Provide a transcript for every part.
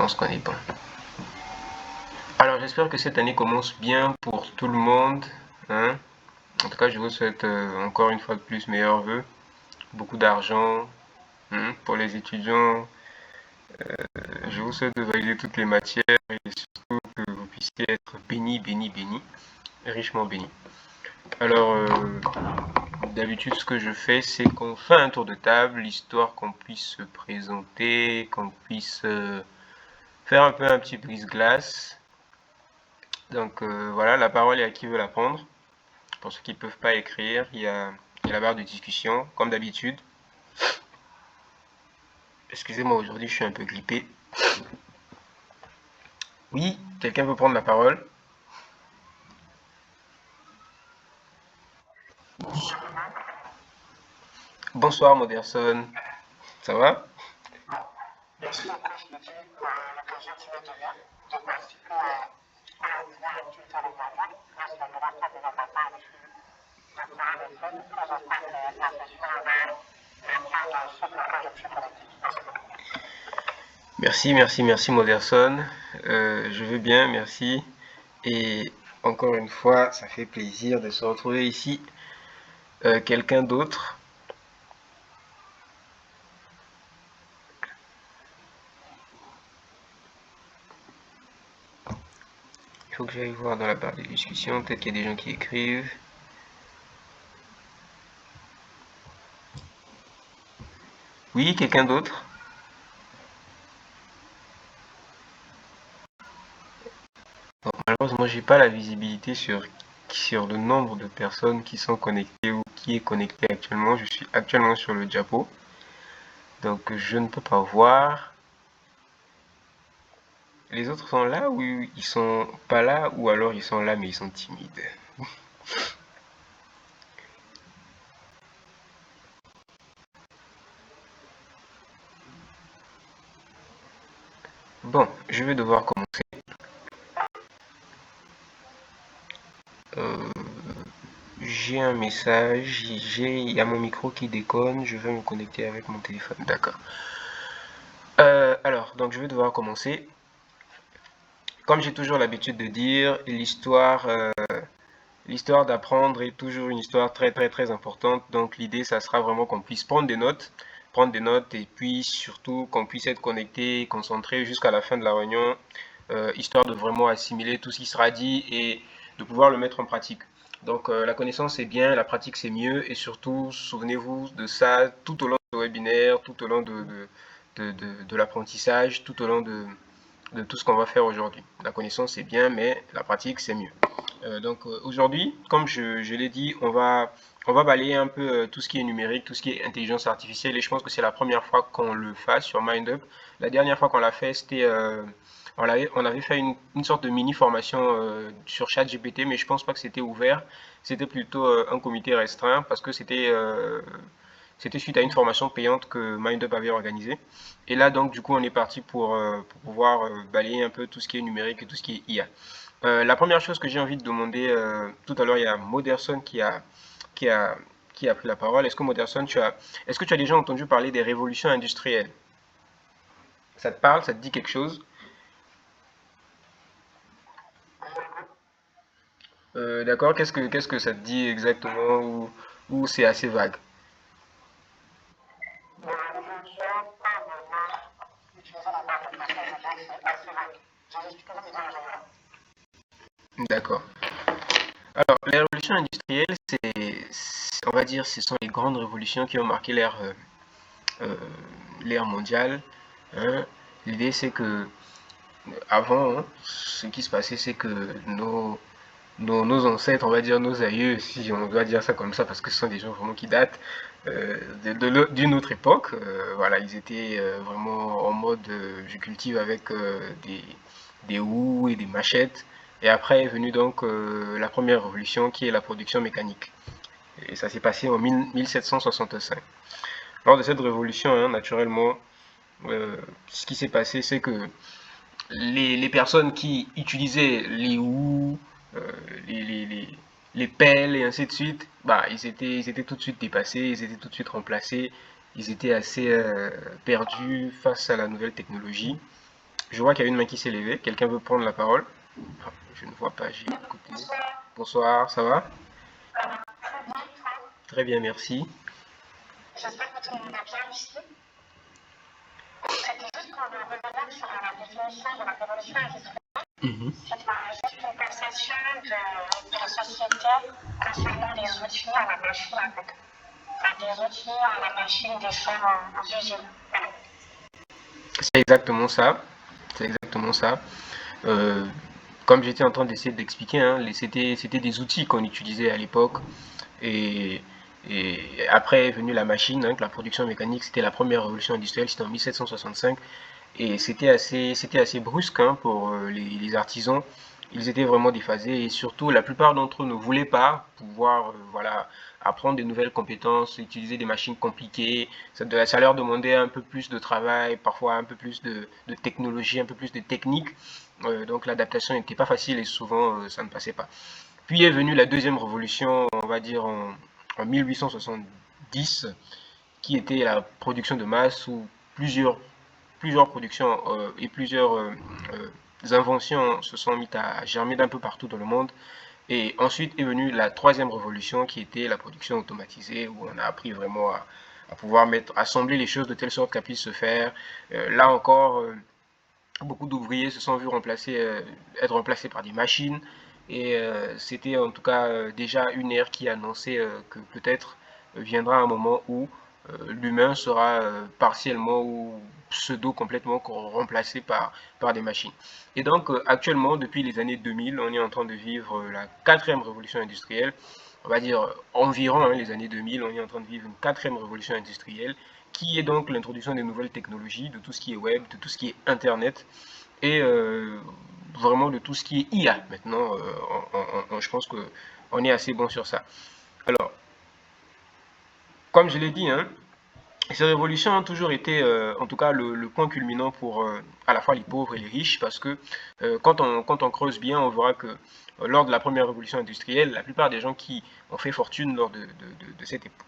pense qu'on est bon. Alors, j'espère que cette année commence bien pour tout le monde, hein. En tout cas, je vous souhaite encore une fois de plus meilleurs vœux, beaucoup d'argent, pour les étudiants. Je vous souhaite de valider toutes les matières et surtout que vous puissiez être bénis, bénis, bénis, richement bénis. Alors, d'habitude, ce que je fais, c'est qu'on fait un tour de table, histoire qu'on puisse se présenter, qu'on puisse faire un peu un petit brise-glace. Donc voilà, la parole est à qui veut la prendre. Pour ceux qui ne peuvent pas écrire, il y a la barre de discussion, comme d'habitude. Excusez-moi, aujourd'hui je suis un peu grippé. Oui, quelqu'un veut prendre la parole? Bonsoir Moderson, ça va? Merci encore, je te dis, pour l'occasion que tu m'as donnée de participer à la nouvelle activité avec la voix. Moi, c'est la première fois que je partage de parler de choses. J'espère que la session va prendre ce pourquoi je me suis connecté. Merci beaucoup. Merci, merci, merci Moderson. Je vais bien, merci. Et encore une fois, ça fait plaisir de se retrouver ici. Quelqu'un d'autre? Il faut que j'aille voir dans la barre de discussion, peut-être qu'il y a des gens qui écrivent. Oui, quelqu'un d'autre? Bon, malheureusement, j'ai pas la visibilité sur le nombre de personnes qui sont connectées ou qui est connecté actuellement. Je suis actuellement sur le diapo, donc je ne peux pas voir. Les autres sont là ou ils sont pas là ou alors ils sont là mais ils sont timides. Bon, je vais devoir commencer. Euh, j'ai un message, il y a mon micro qui déconne, je vais me connecter avec mon téléphone. D'accord. Alors, donc je vais devoir commencer. Comme j'ai toujours l'habitude de dire, l'histoire d'apprendre est toujours une histoire très très très importante. Donc l'idée, ça sera vraiment qu'on puisse prendre des notes et puis surtout qu'on puisse être connecté, concentré jusqu'à la fin de la réunion, histoire de vraiment assimiler tout ce qui sera dit et de pouvoir le mettre en pratique. Donc la connaissance c'est bien, la pratique c'est mieux et surtout souvenez-vous de ça tout au long du webinaire, tout au long de l'apprentissage, tout au long de tout ce qu'on va faire aujourd'hui. La connaissance c'est bien, mais la pratique c'est mieux. Donc aujourd'hui, comme je l'ai dit, on va balayer un peu tout ce qui est numérique, tout ce qui est intelligence artificielle, et je pense que c'est la première fois qu'on le fasse sur MindUp. La dernière fois qu'on l'a fait, c'était on avait fait une sorte de mini formation sur ChatGPT, mais je pense pas que c'était ouvert. C'était plutôt un comité restreint parce que c'était suite à une formation payante que MindUp avait organisée. Et là, donc, du coup, on est parti pour pouvoir balayer un peu tout ce qui est numérique et tout ce qui est IA. La première chose que j'ai envie de demander, tout à l'heure, il y a Moderson qui a, qui a pris la parole. Est-ce que Moderson, est-ce que tu as déjà entendu parler des révolutions industrielles? Ça te parle? Ça te dit quelque chose? D'accord, qu'est-ce que ça te dit exactement ou c'est assez vague? La révolution, pas vraiment utiliser la barre de passage, c'est assez vague. J'explique comment c'est dans D'accord. Alors, les révolutions industrielles, on va dire, ce sont les grandes révolutions qui ont marqué euh, l'ère mondiale, hein. L'idée, c'est que avant, hein, ce qui se passait, c'est que nos ancêtres, on va dire nos aïeux, si on doit dire ça comme ça, parce que ce sont des gens vraiment qui datent d'une autre époque. Voilà, ils étaient vraiment en mode je cultive avec des houes et des machettes. Et après est venue donc la première révolution qui est la production mécanique. Et ça s'est passé en 1765. Lors de cette révolution, hein, naturellement, ce qui s'est passé, c'est que les personnes qui utilisaient les houes, euh, les, les, les, les pelles et ainsi de suite, bah, ils étaient tout de suite dépassés, ils étaient tout de suite remplacés, ils étaient assez perdus face à la nouvelle technologie. Je vois qu'il y a une main qui s'est levée. Quelqu'un veut prendre la parole? Ah, je ne vois pas, j'ai écouté. Bonsoir, ça va? Très bien, merci. J'espère que tout le monde va bien ici. C'était juste pour revenir sur la définition de la révolution industrielle. C'est juste une perception de la société concernant les outils à la machine, en fait. Enfin, des outils à la machine, des chaînes en usine. Voilà. C'est exactement ça. C'est exactement ça. Euh, Comme j'étais en train d'essayer d'expliquer, hein, c'était des outils qu'on utilisait à l'époque. Et, et après est venue la machine, hein, la production mécanique, c'était la première révolution industrielle, c'était en 1765. Et c'était assez brusque, hein, pour les artisans. Ils étaient vraiment déphasés et surtout la plupart d'entre eux ne voulaient pas pouvoir voilà, apprendre des nouvelles compétences, utiliser des machines compliquées. Ça leur demandait un peu plus de travail, parfois un peu plus de technologie, un peu plus de technique. Donc l'adaptation n'était pas facile et souvent ça ne passait pas. Puis est venue la deuxième révolution, on va dire en 1870, qui était la production de masse où plusieurs productions et plusieurs inventions se sont mises à germer d'un peu partout dans le monde. Et ensuite est venue la troisième révolution qui était la production automatisée où on a appris vraiment à pouvoir assembler les choses de telle sorte qu'elles puissent se faire. Là encore, beaucoup d'ouvriers se sont vus être remplacés par des machines. Et c'était en tout cas déjà une ère qui annonçait que peut-être viendra un moment où l'humain sera partiellement ou pseudo complètement remplacé par des machines. Et donc actuellement, depuis les années 2000, on est en train de vivre la quatrième révolution industrielle. On va dire environ les années 2000, on est en train de vivre une quatrième révolution industrielle qui est donc l'introduction des nouvelles technologies, de tout ce qui est web, de tout ce qui est internet et vraiment de tout ce qui est IA. Maintenant, je pense qu'on est assez bon sur ça. Alors, comme je l'ai dit, hein, ces révolutions ont toujours été, en tout cas, le point culminant pour à la fois les pauvres et les riches, parce que quand on creuse bien, on verra que lors de la première révolution industrielle, la plupart des gens qui ont fait fortune lors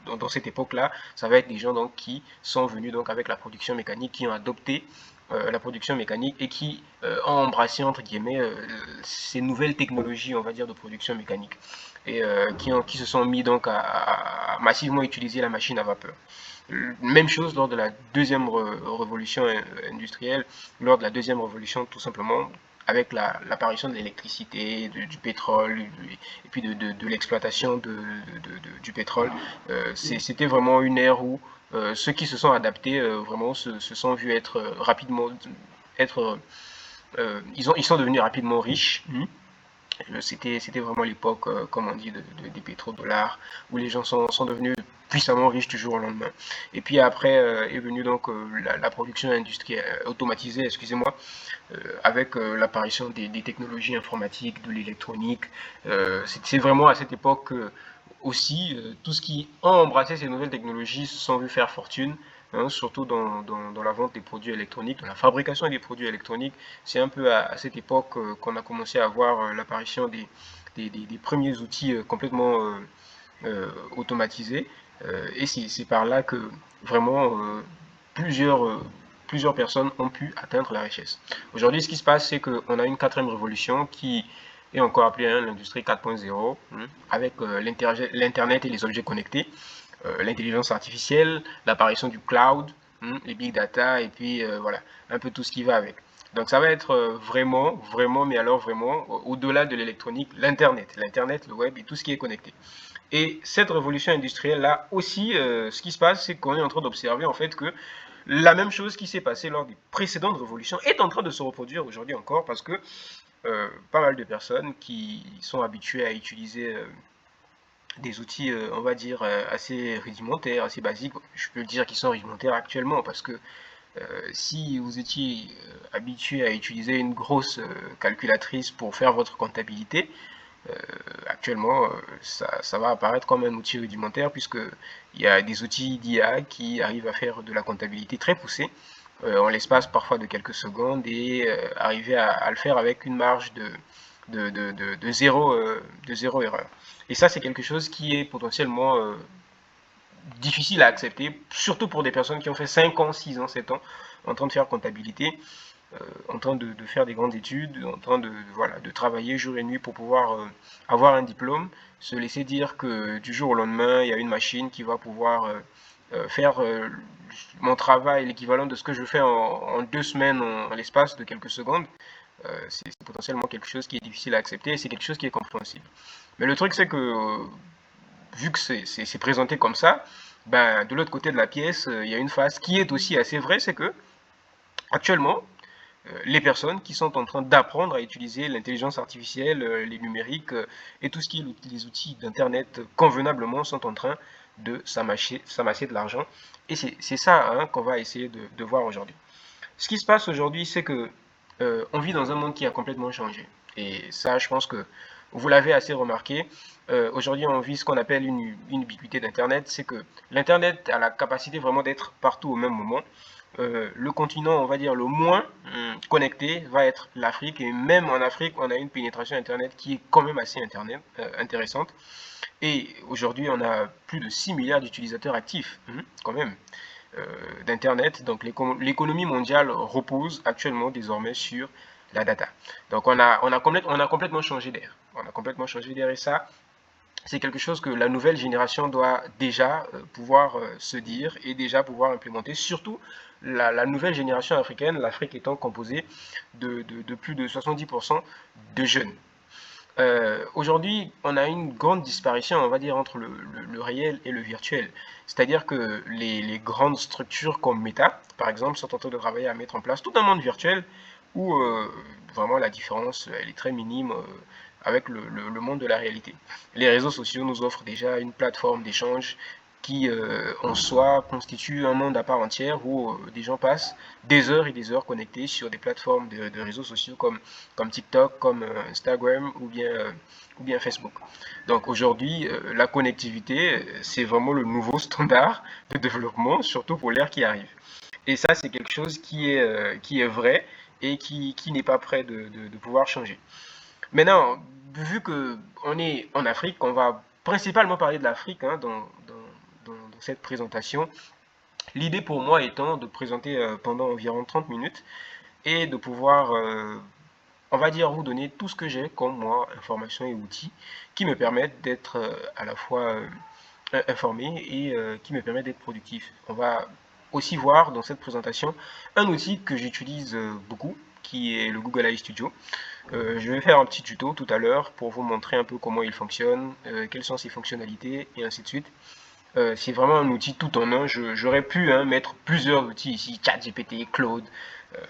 dans cette époque-là, ça va être des gens donc, qui sont venus donc, avec la production mécanique, qui ont adopté la production mécanique et qui ont embrassé, entre guillemets, ces nouvelles technologies, on va dire, de production mécanique, et qui se sont mis donc à massivement utiliser la machine à vapeur. Même chose lors de la deuxième révolution industrielle, lors de la deuxième révolution tout simplement, avec l'apparition de l'électricité, du pétrole, et puis de l'exploitation du pétrole. C'était vraiment une ère où ceux qui se sont adaptés vraiment se sont vus être rapidement, être, ils sont devenus rapidement riches. C'était vraiment l'époque, comme on dit, des pétrodollars, où les gens sont devenus puissamment riches du jour au lendemain. Et puis après est venue donc la production industrielle automatisée, excusez-moi, avec l'apparition des technologies informatiques, de l'électronique. C'est vraiment à cette époque aussi tout ce qui ont embrassé ces nouvelles technologies se sont vus faire fortune, hein, surtout dans la vente des produits électroniques, dans la fabrication des produits électroniques. C'est un peu à cette époque qu'on a commencé à voir l'apparition des premiers outils complètement automatisés. Et c'est par là que vraiment plusieurs, plusieurs personnes ont pu atteindre la richesse. Aujourd'hui, ce qui se passe, c'est qu'on a une quatrième révolution qui est encore appelée l'industrie 4.0, avec l'Internet et les objets connectés, l'intelligence artificielle, l'apparition du cloud, les big data, et puis voilà, un peu tout ce qui va avec. Donc ça va être vraiment, vraiment, mais alors vraiment, au-delà de l'électronique, l'Internet, le web et tout ce qui est connecté. Et cette révolution industrielle-là aussi, ce qui se passe, c'est qu'on est en train d'observer en fait que la même chose qui s'est passée lors des précédentes révolutions est en train de se reproduire aujourd'hui encore parce que pas mal de personnes qui sont habituées à utiliser des outils, on va dire, assez rudimentaires, assez basiques, je peux dire qu'ils sont rudimentaires actuellement parce que si vous étiez habitué à utiliser une grosse calculatrice pour faire votre comptabilité, actuellement, ça va apparaître comme un outil rudimentaire puisqu'il y a des outils d'IA qui arrivent à faire de la comptabilité très poussée en l'espace parfois de quelques secondes et arriver à le faire avec une marge de zéro erreur. Et ça, c'est quelque chose qui est potentiellement difficile à accepter, surtout pour des personnes qui ont fait 5 ans, 6 ans, 7 ans en train de faire comptabilité. en train de faire des grandes études, en train voilà, de travailler jour et nuit pour pouvoir avoir un diplôme, se laisser dire que du jour au lendemain, il y a une machine qui va pouvoir faire mon travail, l'équivalent de ce que je fais en 2 semaines en l'espace de quelques secondes, c'est potentiellement quelque chose qui est difficile à accepter et c'est quelque chose qui est compréhensible. Mais le truc, c'est que vu que c'est présenté comme ça, ben, de l'autre côté de la pièce, il y a une phase qui est aussi assez vraie, c'est que actuellement, les personnes qui sont en train d'apprendre à utiliser l'intelligence artificielle, les numériques et tout ce qui est les outils d'Internet convenablement sont en train de s'amasser de l'argent. Et c'est ça hein, qu'on va essayer de voir aujourd'hui. Ce qui se passe aujourd'hui, c'est que on vit dans un monde qui a complètement changé. Et ça, je pense que vous l'avez assez remarqué. Aujourd'hui, on vit ce qu'on appelle une ubiquité d'Internet. C'est que l'Internet a la capacité vraiment d'être partout au même moment. Le continent, on va dire, le moins connecté va être l'Afrique. Et même en Afrique, on a une pénétration Internet qui est quand même assez intéressante. Et aujourd'hui, on a plus de 6 milliards d'utilisateurs actifs, quand même, d'Internet. Donc l'économie mondiale repose actuellement désormais sur la data. Donc on a complètement changé d'air. On a complètement changé d'air et ça, c'est quelque chose que la nouvelle génération doit déjà pouvoir se dire et déjà pouvoir implémenter. Surtout la nouvelle génération africaine, l'Afrique étant composée de plus de 70% de jeunes. Aujourd'hui, on a une grande disparition, on va dire, entre le réel et le virtuel. C'est-à-dire que les grandes structures comme Meta, par exemple, sont en train de travailler à mettre en place tout un monde virtuel où vraiment la différence, elle est très minime avec le monde de la réalité. Les réseaux sociaux nous offrent déjà une plateforme d'échange qui, en soi, constitue un monde à part entière où des gens passent des heures et des heures connectés sur des plateformes de réseaux sociaux comme TikTok, comme Instagram ou bien Facebook. Donc aujourd'hui, la connectivité, c'est vraiment le nouveau standard de développement, surtout pour l'ère qui arrive. Et ça, c'est quelque chose qui est vrai et qui n'est pas prêt de pouvoir changer. Maintenant, vu qu'on est en Afrique, on va principalement parler de l'Afrique hein, dans cette présentation. L'idée pour moi étant de présenter pendant environ 30 minutes et de pouvoir, on va dire, vous donner tout ce que j'ai comme moi, informations et outils qui me permettent d'être à la fois informé et qui me permettent d'être productif. On va aussi voir dans cette présentation un outil que j'utilise beaucoup qui est le Google AI Studio. Je vais faire un petit tuto tout à l'heure pour vous montrer un peu comment il fonctionne, quelles sont ses fonctionnalités et ainsi de suite. C'est vraiment un outil tout en un. J'aurais pu hein, mettre plusieurs outils ici, ChatGPT, Claude, euh,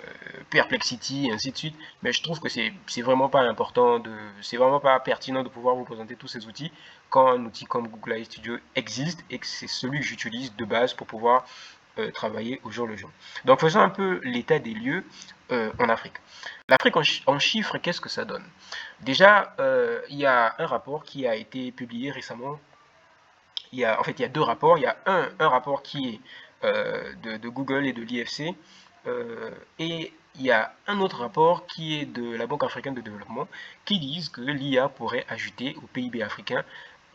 Perplexity, et ainsi de suite. Mais je trouve que c'est vraiment pas important, c'est vraiment pas pertinent de pouvoir vous présenter tous ces outils quand un outil comme Google AI Studio existe et que c'est celui que j'utilise de base pour pouvoir travailler au jour le jour. Donc faisons un peu l'état des lieux en Afrique. L'Afrique en chiffres, qu'est-ce que ça donne? Déjà, il y a un rapport qui a été publié récemment en fait, il y a deux rapports. Il y a un rapport qui est de Google et de l'IFC, et il y a un autre rapport qui est de la Banque africaine de développement qui disent que l'IA pourrait ajouter au PIB africain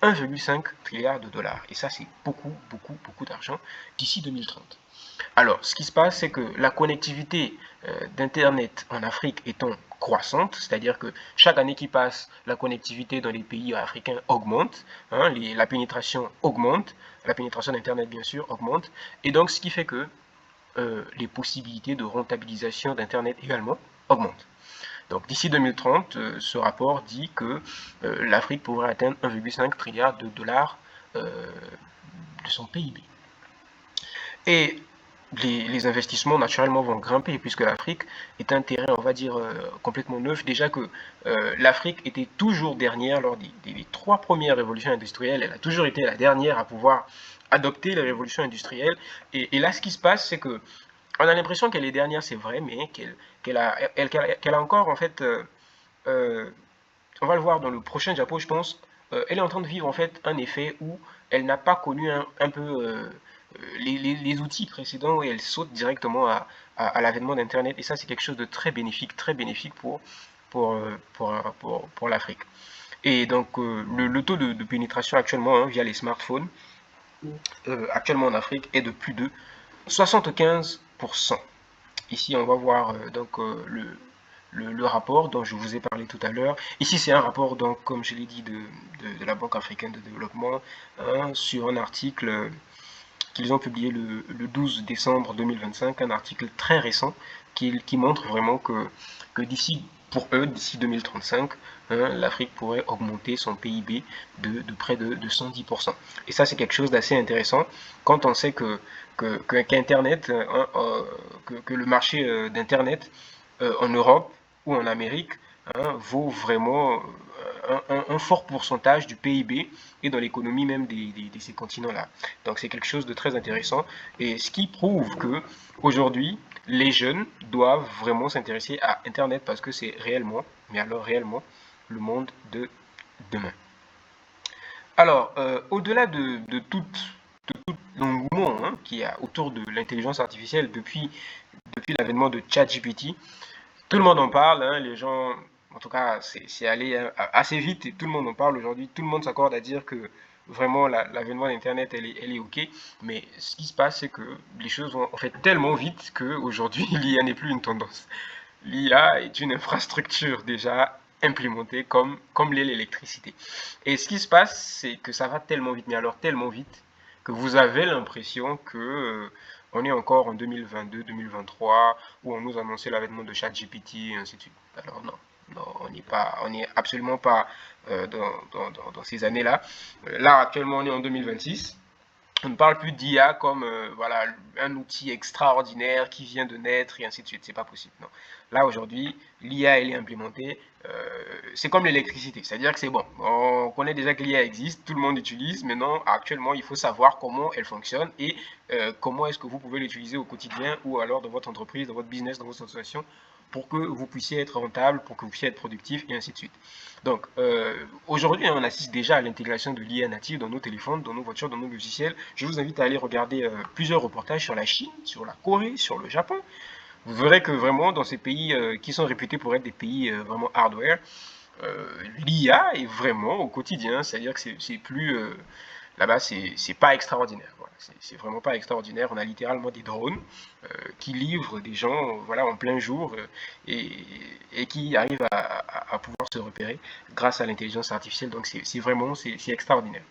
1,5 trilliard de dollars. Et ça, c'est beaucoup, beaucoup, beaucoup d'argent d'ici 2030. Alors, ce qui se passe, c'est que la connectivité d'Internet en Afrique étant croissante, c'est-à-dire que chaque année qui passe, la connectivité dans les pays africains augmente, hein, la pénétration augmente, la pénétration d'Internet bien sûr augmente, et donc ce qui fait que les possibilités de rentabilisation d'Internet également augmentent. Donc d'ici 2030, ce rapport dit que l'Afrique pourrait atteindre 1,5 trilliard de dollars de son PIB. Et les investissements naturellement vont grimper puisque l'Afrique est un terrain, on va dire, complètement neuf. Déjà que l'Afrique était toujours dernière lors des 3 premières révolutions industrielles. Elle a toujours été la dernière à pouvoir adopter les révolutions industrielles. Et là, ce qui se passe, c'est que on a l'impression qu'elle est dernière, c'est vrai, mais qu'elle a encore, en fait, on va le voir dans le prochain diapo, je pense, elle est en train de vivre en fait un effet où elle n'a pas connu un peu les outils précédents et elle saute directement à l'avènement d'Internet. Et ça, c'est quelque chose de très bénéfique pour l'Afrique. Et donc, le taux de pénétration actuellement hein, via les smartphones, actuellement en Afrique, est de plus de 75%. Ici, on va voir le rapport dont je vous ai parlé tout à l'heure. Ici, c'est un rapport, donc, comme je l'ai dit, de la Banque africaine de développement, hein, sur un article qu'ils ont publié le 12 décembre 2025, un article très récent qui montre vraiment que d'ici, pour eux, d'ici 2035, hein, l'Afrique pourrait augmenter son PIB de près de 110%. Et ça, c'est quelque chose d'assez intéressant quand on sait qu'Internet, que le marché d'Internet en Europe ou en Amérique, hein, vaut vraiment un fort pourcentage du PIB et dans l'économie même de ces continents-là. Donc c'est quelque chose de très intéressant et ce qui prouve que aujourd'hui les jeunes doivent vraiment s'intéresser à Internet parce que c'est réellement, mais alors réellement, le monde de demain. Alors, au-delà de tout l'engouement, hein, qu'il y a autour de l'intelligence artificielle depuis l'avènement de ChatGPT, tout le monde en parle, hein, les gens, en tout cas, c'est allé assez vite et tout le monde en parle aujourd'hui. Tout le monde s'accorde à dire que vraiment l'avènement d'Internet, elle est OK. Mais ce qui se passe, c'est que les choses vont en fait tellement vite qu'aujourd'hui, l'IA n'est plus une tendance. L'IA est une infrastructure déjà implémentée comme l'est l'électricité. Et ce qui se passe, c'est que ça va tellement vite, mais alors tellement vite, que vous avez l'impression que on est encore en 2022, 2023, où on nous annonçait l'avènement de ChatGPT et ainsi de suite. Alors non, non, on n'est absolument pas dans ces années-là. Là, actuellement, on est en 2026. On ne parle plus d'IA comme voilà, un outil extraordinaire qui vient de naître et ainsi de suite. C'est pas possible. Non. Là, aujourd'hui, l'IA, elle est implémentée. C'est comme l'électricité. C'est-à-dire que c'est bon. On connaît déjà que l'IA existe, tout le monde l'utilise. Maintenant, actuellement, il faut savoir comment elle fonctionne et comment est-ce que vous pouvez l'utiliser au quotidien ou alors dans votre entreprise, dans votre business, dans votre association pour que vous puissiez être rentable, pour que vous puissiez être productif et ainsi de suite. Donc, aujourd'hui, on assiste déjà à l'intégration de l'IA native dans nos téléphones, dans nos voitures, dans nos logiciels. Je vous invite à aller regarder plusieurs reportages sur la Chine, sur la Corée, sur le Japon. Vous verrez que vraiment, dans ces pays qui sont réputés pour être des pays vraiment hardware, l'IA est vraiment au quotidien. C'est-à-dire que c'est plus là-bas, c'est pas extraordinaire. Voilà. C'est vraiment pas extraordinaire. On a littéralement des drones qui livrent des gens voilà, en plein jour et qui arrivent à pouvoir se repérer grâce à l'intelligence artificielle. Donc c'est vraiment c'est extraordinaire.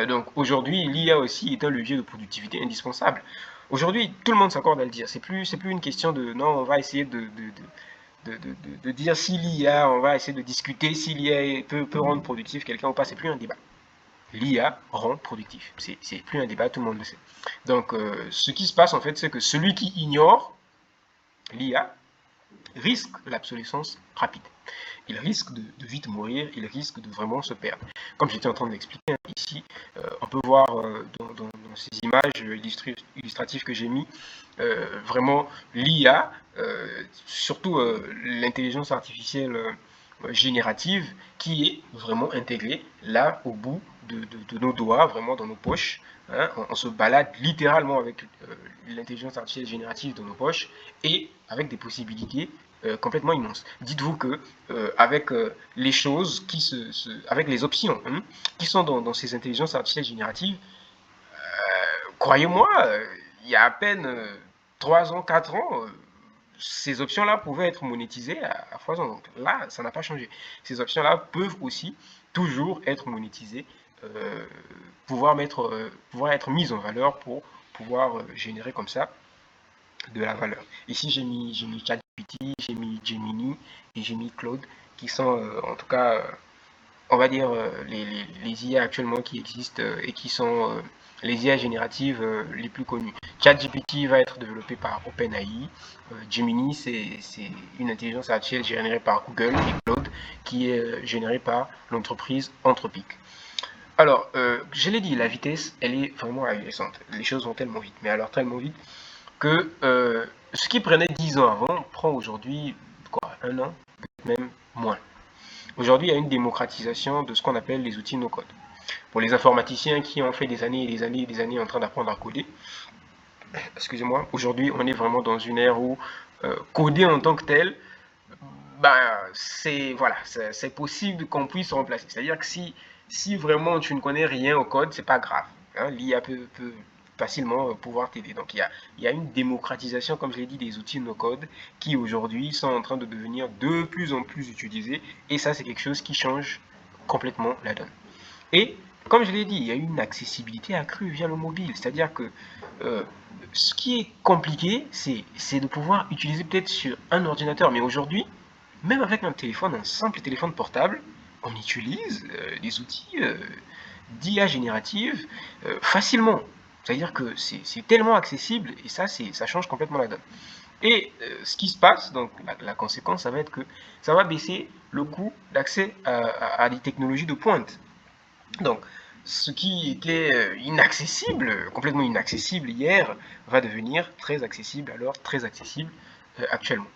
Donc aujourd'hui, l'IA aussi est un levier de productivité indispensable. Aujourd'hui, tout le monde s'accorde à le dire. C'est plus une question de non, on va essayer de dire si l'IA, on va essayer de discuter si l'IA peut rendre productif quelqu'un ou pas. C'est plus un débat. L'IA rend productif. C'est plus un débat, tout le monde le sait. Donc, ce qui se passe en fait, c'est que celui qui ignore l'IA risque l'obsolescence rapide. Il risque de vite mourir, il risque de vraiment se perdre. Comme j'étais en train d'expliquer ici, on peut voir dans ces images illustratives que j'ai mis, vraiment l'IA, surtout l'intelligence artificielle générative, qui est vraiment intégrée là au bout de nos doigts, vraiment dans nos poches. Hein. On se balade littéralement avec l'intelligence artificielle générative dans nos poches et avec des possibilités complètement immense. Dites-vous que avec les choses avec les options hein, qui sont dans ces intelligences artificielles génératives, croyez-moi, il y a à peine 3 ans, 4 ans, ces options-là pouvaient être monétisées à foison. Donc là, ça n'a pas changé. Ces options-là peuvent aussi toujours être monétisées, euh, pouvoir être mises en valeur pour pouvoir générer comme ça de la valeur. Ici, j'ai mis ChatGPT, j'ai mis Gemini et j'ai mis Claude, qui sont en tout cas, on va dire, les IA actuellement qui existent et qui sont les IA génératives les plus connues. ChatGPT va être développé par OpenAI. Gemini, c'est une intelligence artificielle générée par Google et Claude, qui est générée par l'entreprise Anthropic. Alors, je l'ai dit, la vitesse, elle est vraiment ahurissante. Les choses vont tellement vite, mais alors tellement vite que ce qui prenait 10 ans avant prend aujourd'hui quoi, un an, peut-être même moins. Aujourd'hui, il y a une démocratisation de ce qu'on appelle les outils no-code. Pour les informaticiens qui ont fait des années et des années et des années en train d'apprendre à coder, excusez-moi, aujourd'hui, on est vraiment dans une ère où coder en tant que tel, ben, c'est voilà, c'est possible qu'on puisse remplacer. C'est-à-dire que si vraiment tu ne connais rien au code, c'est pas grave. Hein, L'IA peut facilement pouvoir t'aider. Donc il y a une démocratisation, comme je l'ai dit, des outils no-code qui aujourd'hui sont en train de devenir de plus en plus utilisés, et ça c'est quelque chose qui change complètement la donne. Et comme je l'ai dit, il y a une accessibilité accrue via le mobile, c'est-à-dire que ce qui est compliqué, c'est de pouvoir utiliser peut-être sur un ordinateur, mais aujourd'hui, même avec un téléphone, un simple téléphone portable, on utilise des outils d'IA générative facilement. C'est-à-dire que c'est tellement accessible, et ça change complètement la donne. Et ce qui se passe, donc la conséquence, ça va être que ça va baisser le coût d'accès à des technologies de pointe. Donc, ce qui était inaccessible, complètement inaccessible hier, va devenir très accessible, alors très accessible actuellement.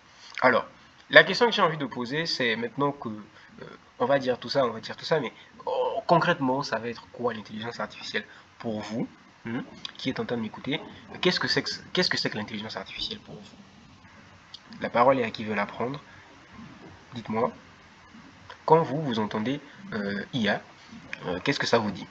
Alors, la question que j'ai envie de poser, c'est maintenant que on va dire tout ça, mais concrètement, ça va être quoi l'intelligence artificielle pour vous, qui est en train de m'écouter? Qu'est-ce que c'est que l'intelligence artificielle pour vous? La parole est à qui veut l'apprendre. Dites-moi, quand vous entendez IA, qu'est-ce que ça vous dit?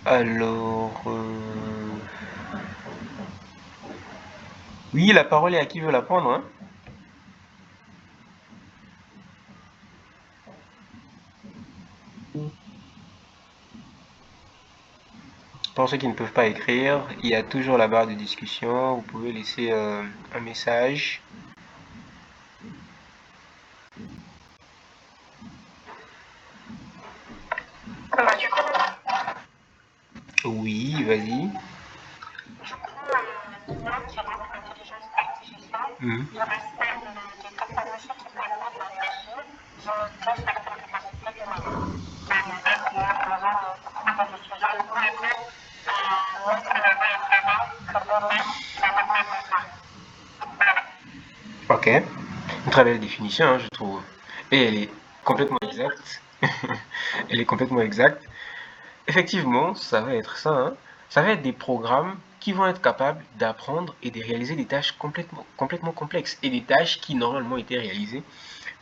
Alors, oui, la parole est à qui veut la prendre, hein? Pour ceux qui ne peuvent pas écrire, il y a toujours la barre de discussion. Vous pouvez laisser un message. Du coup, Oui, vas-y. l'IA qui rentre l'intelligence artificielle, il y aura celle des technologies qui permettent d'engager limiter certaines capacités humaines. Inclure, par exemple, prendre des décisions ou même mettre en avant un travail que l'humain n'a normalement pas. Voilà. Ok. Une très belle définition, hein, je trouve. Et elle est complètement exacte. Elle est complètement exacte. Effectivement, ça va être ça, hein. Ça va être des programmes qui vont être capables d'apprendre et de réaliser des tâches complètement complexes et des tâches qui normalement étaient réalisées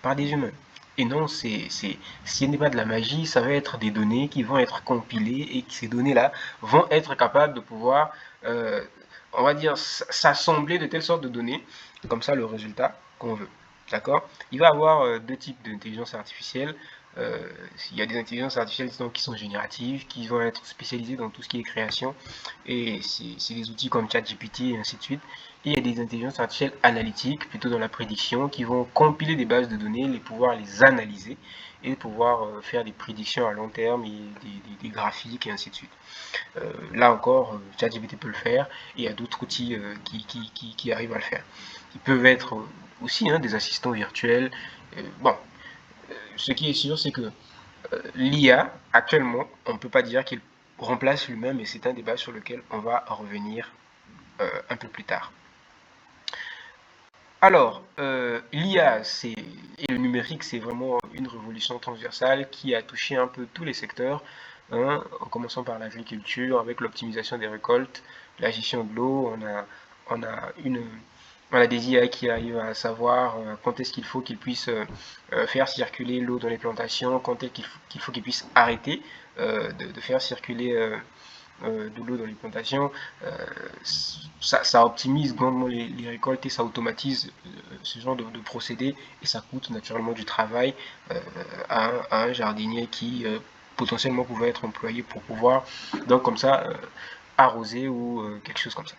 par des humains. Et non, ce n'est pas de la magie, ça va être des données qui vont être compilées et que ces données-là vont être capables de pouvoir, euh, on va dire, s'assembler de telle sorte de données, comme ça le résultat qu'on veut. D'accord? Il va y avoir deux types d'intelligence artificielle. Il y a des intelligences artificielles donc, qui sont génératives, qui vont être spécialisées dans tout ce qui est création, et c'est des outils comme ChatGPT et ainsi de suite. Et il y a des intelligences artificielles analytiques, plutôt dans la prédiction, qui vont compiler des bases de données, pouvoir les analyser et pouvoir faire des prédictions à long terme et des graphiques et ainsi de suite. Là encore, ChatGPT peut le faire et il y a d'autres outils qui arrivent à le faire. Ils peuvent être aussi des assistants virtuels. Bon, ce qui est sûr, c'est que l'IA, actuellement, on ne peut pas dire qu'il remplace l'humain, mais c'est un débat sur lequel on va revenir un peu plus tard. Alors, l'IA et le numérique, c'est vraiment une révolution transversale qui a touché un peu tous les secteurs, hein, en commençant par l'agriculture, avec l'optimisation des récoltes, la gestion de l'eau. On a on a des IA qui arrivent à savoir quand est-ce qu'il faut qu'ils puissent faire circuler l'eau dans les plantations, quand est-ce qu'il faut qu'ils puissent arrêter de faire circuler de l'eau dans les plantations. Ça optimise grandement les récoltes et ça automatise ce genre de procédés, et ça coûte naturellement du travail à un jardinier qui potentiellement pouvait être employé pour pouvoir donc comme ça arroser ou quelque chose comme ça.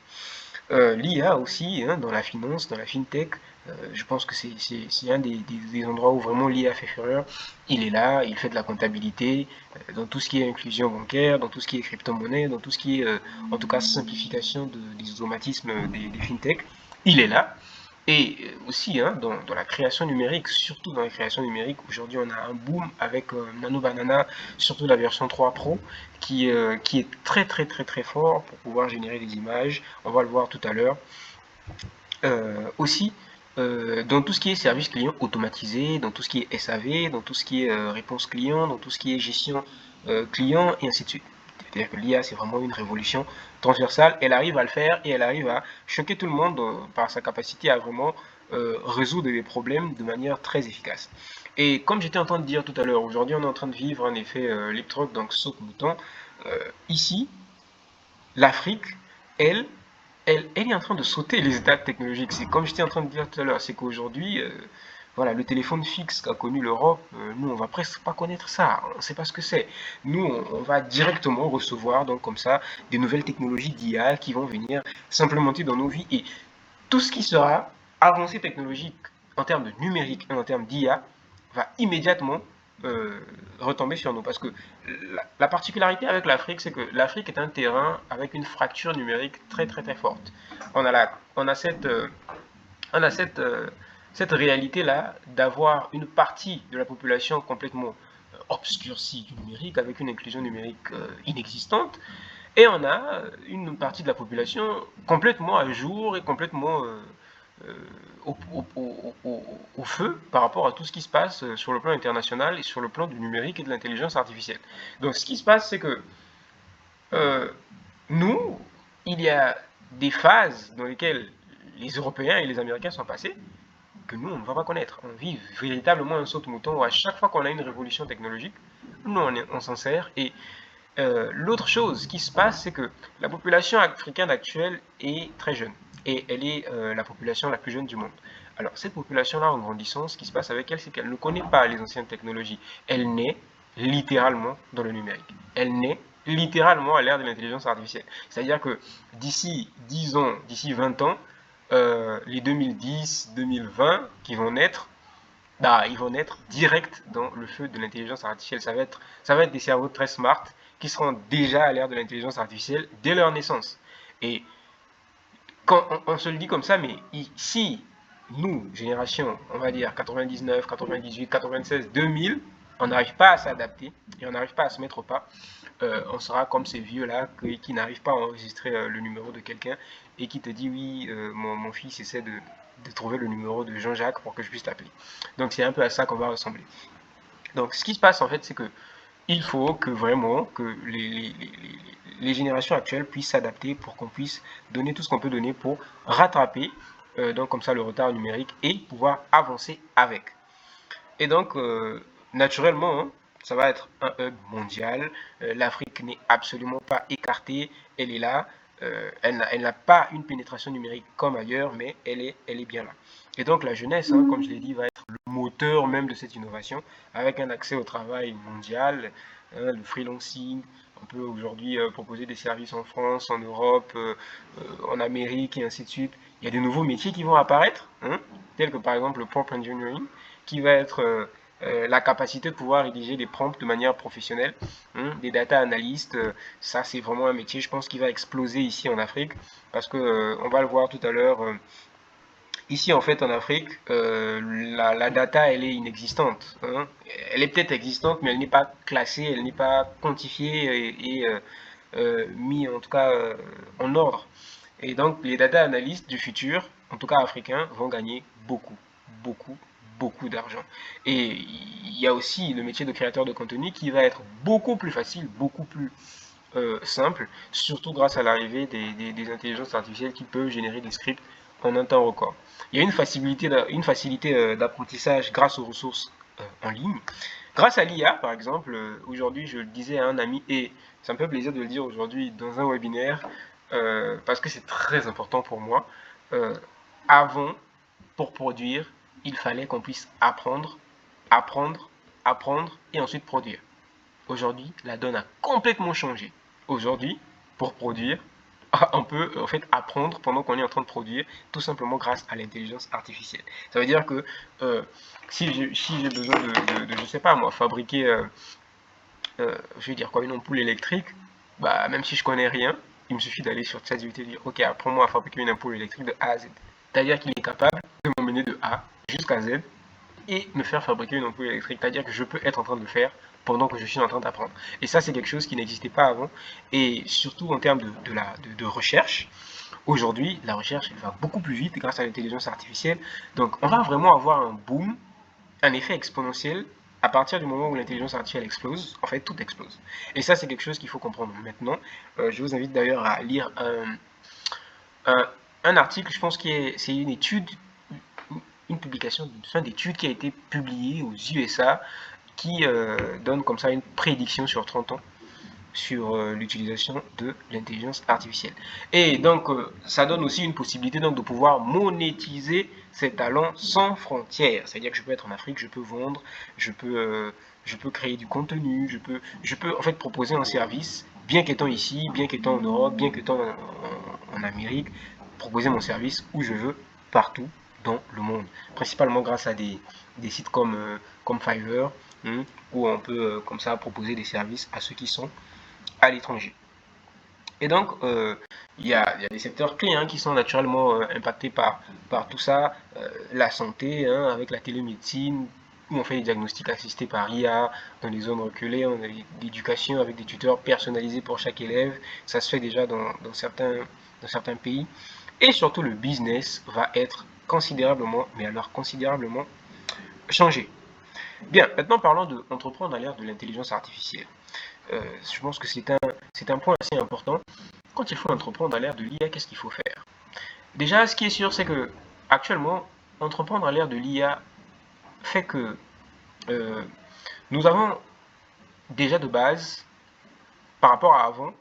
L'IA aussi, hein, dans la finance, dans la fintech, je pense que c'est un des endroits où vraiment l'IA fait fureur. Il est là, il fait de la comptabilité, dans tout ce qui est inclusion bancaire, dans tout ce qui est crypto-monnaie, dans tout ce qui est, en tout cas, simplification des automatismes des fintech. Il est là. Et aussi dans la création numérique, surtout dans la création numérique, aujourd'hui on a un boom avec Nano Banana, surtout la version 3 Pro, qui est très fort pour pouvoir générer des images. On va le voir tout à l'heure. Aussi, dans tout ce qui est service client automatisé, dans tout ce qui est SAV, dans tout ce qui est réponse client, dans tout ce qui est gestion client, et ainsi de suite. C'est-à-dire que l'IA, c'est vraiment une révolution transversale. Elle arrive à le faire et elle arrive à choquer tout le monde par sa capacité à vraiment résoudre des problèmes de manière très efficace. Et comme j'étais en train de dire tout à l'heure, aujourd'hui on est en train de vivre un effet leapfrog, donc saute-mouton. Ici, l'Afrique, elle, elle est en train de sauter les étapes technologiques. C'est comme j'étais en train de dire tout à l'heure, c'est qu'aujourd'hui, voilà, le téléphone fixe qu'a connu l'Europe, nous, on va presque pas connaître ça. On ne sait pas ce que c'est. Nous, on va directement recevoir, donc comme ça, des nouvelles technologies d'IA qui vont venir s'implémenter dans nos vies. Et tout ce qui sera avancée technologique en termes de numérique et en termes d'IA va immédiatement retomber sur nous. Parce que la particularité avec l'Afrique, c'est que l'Afrique est un terrain avec une fracture numérique très très très forte. On a cette réalité-là d'avoir une partie de la population complètement obscurcie du numérique, avec une inclusion numérique inexistante, et on a une partie de la population complètement à jour et complètement euh, au, au feu par rapport à tout ce qui se passe sur le plan international et sur le plan du numérique et de l'intelligence artificielle. Donc ce qui se passe, c'est que euh, nous, il y a des phases dans lesquelles les Européens et les Américains sont passés que nous, on ne va pas connaître. On vit véritablement un saute-mouton où à chaque fois qu'on a une révolution technologique, nous, on s'en sert. Et l'autre chose qui se passe, c'est que la population africaine actuelle est très jeune. Et elle est la population la plus jeune du monde. Alors, cette population-là, en grandissant, ce qui se passe avec elle, c'est qu'elle ne connaît pas les anciennes technologies. Elle naît littéralement dans le numérique. Elle naît littéralement à l'ère de l'intelligence artificielle. C'est-à-dire que d'ici 10 ans, d'ici 20 ans, les 2010, 2020 qui vont naître, bah, ils vont naître direct dans le feu de l'intelligence artificielle. Ça va être des cerveaux très smart qui seront déjà à l'ère de l'intelligence artificielle dès leur naissance. Et quand on se le dit comme ça, mais si nous, génération, on va dire 99, 98, 96, 2000, on n'arrive pas à s'adapter et on n'arrive pas à se mettre au pas, on sera comme ces vieux-là qui n'arrivent pas à enregistrer le numéro de quelqu'un et qui te dit oui, mon fils essaie de trouver le numéro de Jean-Jacques pour que je puisse t'appeler. Donc c'est un peu à ça qu'on va ressembler. Donc ce qui se passe en fait, c'est que il faut que vraiment que les générations actuelles puissent s'adapter pour qu'on puisse donner tout ce qu'on peut donner pour rattraper donc comme ça le retard numérique et pouvoir avancer avec. Et donc naturellement, hein, ça va être un hub mondial. L'Afrique n'est absolument pas écartée, elle est là. Elle n'a pas une pénétration numérique comme ailleurs, mais elle est bien là. Et donc la jeunesse, hein, comme je l'ai dit, va être le moteur même de cette innovation, avec un accès au travail mondial, hein, le freelancing. On peut aujourd'hui proposer des services en France, en Europe, en Amérique et ainsi de suite. Il y a de nouveaux métiers qui vont apparaître, hein, tels que par exemple le prompt engineering, qui va être la capacité de pouvoir rédiger des prompts de manière professionnelle, hein, des data analystes. Ça, c'est vraiment un métier, je pense, qui va exploser ici en Afrique, parce que on va le voir tout à l'heure. Ici, en fait, en Afrique, la data, elle est inexistante, hein. Elle est peut-être existante, mais elle n'est pas classée, elle n'est pas quantifiée et mis, en tout cas, en ordre. Et donc, les data analystes du futur, en tout cas africains, vont gagner beaucoup, beaucoup, beaucoup d'argent. Et il y a aussi le métier de créateur de contenu qui va être beaucoup plus facile, beaucoup plus simple, surtout grâce à l'arrivée des intelligences artificielles qui peuvent générer des scripts en un temps record. Il y a une facilité d'apprentissage grâce aux ressources en ligne. Grâce à l'IA, par exemple, aujourd'hui, je le disais à un ami, et ça me fait plaisir de le dire aujourd'hui dans un webinaire, parce que c'est très important pour moi. Euh, Avant, pour produire, il fallait qu'on puisse apprendre, apprendre, apprendre et ensuite produire. Aujourd'hui, la donne a complètement changé. Aujourd'hui, pour produire, on peut en fait apprendre pendant qu'on est en train de produire, tout simplement grâce à l'intelligence artificielle. Ça veut dire que si j'ai besoin je sais pas moi, fabriquer, je vais dire quoi, une ampoule électrique, bah même si je connais rien, il me suffit d'aller sur ChatGPT et dire ok, apprends-moi à fabriquer une ampoule électrique de A à Z. C'est-à-dire qu'il est capable de m'emmener de A jusqu'à Z et me faire fabriquer une ampoule électrique. C'est-à-dire que je peux être en train de le faire pendant que je suis en train d'apprendre. Et ça, c'est quelque chose qui n'existait pas avant. Et surtout en termes de recherche, aujourd'hui, la recherche elle va beaucoup plus vite grâce à l'intelligence artificielle. Donc, on va vraiment avoir un boom, un effet exponentiel à partir du moment où l'intelligence artificielle explose, en fait, tout explose. Et ça, c'est quelque chose qu'il faut comprendre maintenant. Je vous invite d'ailleurs à lire un article, je pense que c'est une étude, une publication d'une fin d'étude qui a été publiée aux USA, qui donne comme ça une prédiction sur 30 ans sur l'utilisation de l'intelligence artificielle. Et donc, ça donne aussi une possibilité donc, de pouvoir monétiser ses talents sans frontières. C'est-à-dire que je peux être en Afrique, je peux vendre, je peux créer du contenu, je peux en fait proposer un service, bien qu'étant ici, bien qu'étant en Europe, bien qu'étant en Amérique, proposer mon service où je veux, partout dans le monde. Principalement grâce à des sites comme Fiverr, où on peut comme ça proposer des services à ceux qui sont à l'étranger. Et donc, il y a des secteurs clés qui sont naturellement impactés par tout ça. La santé, avec la télémédecine, où on fait des diagnostics assistés par IA, dans les zones reculées, on a l'éducation avec des tuteurs personnalisés pour chaque élève. Ça se fait déjà dans certains pays. Et surtout, le business va être considérablement, mais alors considérablement, changé. Bien, maintenant parlons d'entreprendre à l'ère de l'intelligence artificielle. Je pense que c'est un point assez important. Quand il faut entreprendre à l'ère de l'IA, qu'est-ce qu'il faut faire? Déjà, ce qui est sûr, c'est que actuellement, entreprendre à l'ère de l'IA fait que nous avons déjà de base, par rapport à avant,